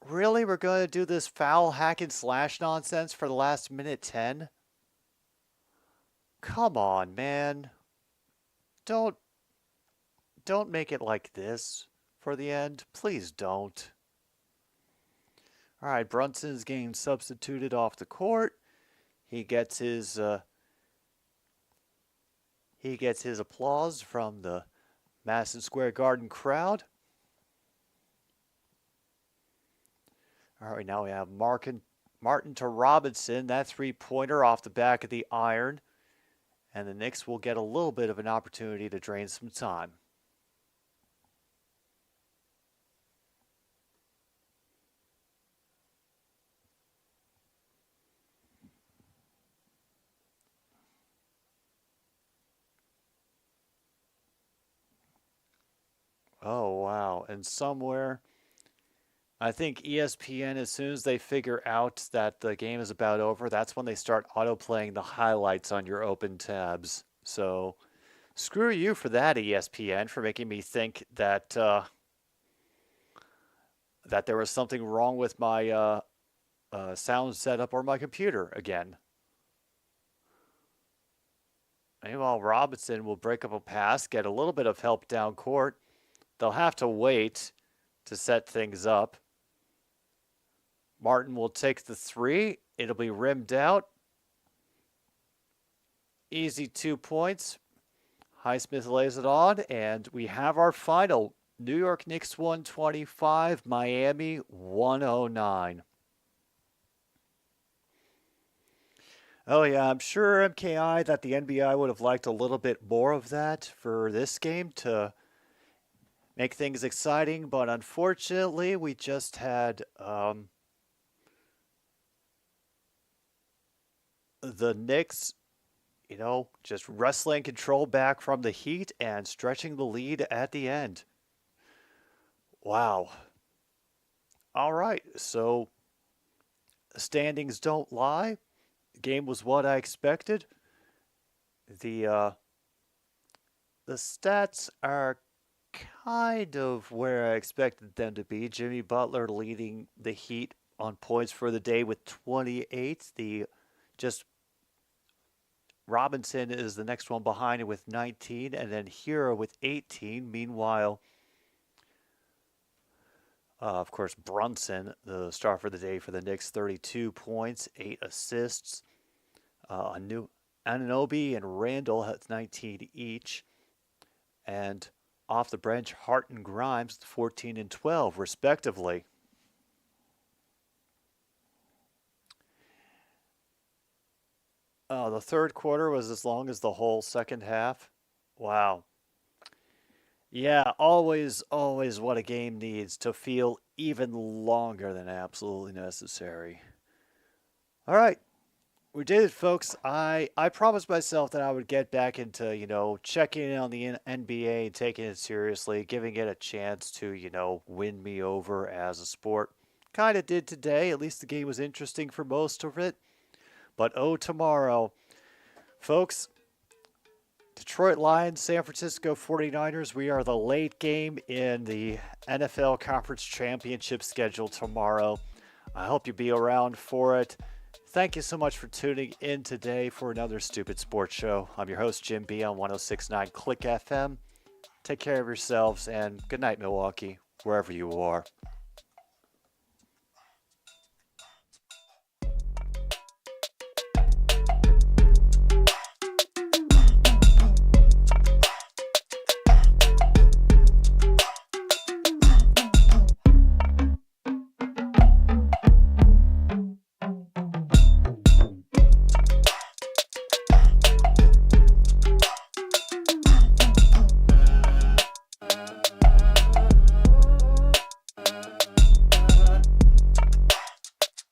Really? We're going to do this foul hack and slash nonsense for the last minute 10? Come on, man. Don't make it like this for the end. Please don't. All right, Brunson's getting substituted off the court. He gets his applause from the Madison Square Garden crowd. All right, now we have Martin to Robinson. That three-pointer off the back of the iron. And the Knicks will get a little bit of an opportunity to drain some time. Oh, wow. And somewhere, I think ESPN, as soon as they figure out that the game is about over, that's when they start auto-playing the highlights on your open tabs. So screw you for that, ESPN, for making me think that that there was something wrong with my sound setup or my computer again. Meanwhile, Robinson will break up a pass, get a little bit of help down court. They'll have to wait to set things up. Martin will take the three. It'll be rimmed out. Easy 2 points. Highsmith lays it on, and we have our final. New York Knicks 125, Miami 109. Oh, yeah, I'm sure MKI that the NBA would have liked a little bit more of that for this game to make things exciting, but unfortunately, we just had the Knicks, just wrestling control back from the Heat and stretching the lead at the end. Wow. All right, so standings don't lie. The game was what I expected. The stats are kind of where I expected them to be. Jimmy Butler leading the Heat on points for the day with 28. Robinson is the next one behind it with 19, and then Hero with 18. Meanwhile, of course, Brunson, the star for the day for the Knicks, 32 points, 8 assists. Anunoby and Randall has 19 each. And off the bench, Hart and Grimes, 14 and 12, respectively. The third quarter was as long as the whole second half. Wow. Yeah, always what a game needs to feel even longer than absolutely necessary. All right. We did it, folks. I promised myself that I would get back into, checking in on the NBA and taking it seriously, giving it a chance to, win me over as a sport. Kind of did today. At least the game was interesting for most of it. But tomorrow, folks, Detroit Lions, San Francisco 49ers. We are the late game in the NFL Conference Championship schedule tomorrow. I hope you'll be around for it. Thank you so much for tuning in today for another Stupid Sports Show. I'm your host, Jim B. on 106.9 Click FM. Take care of yourselves, and good night, Milwaukee, wherever you are.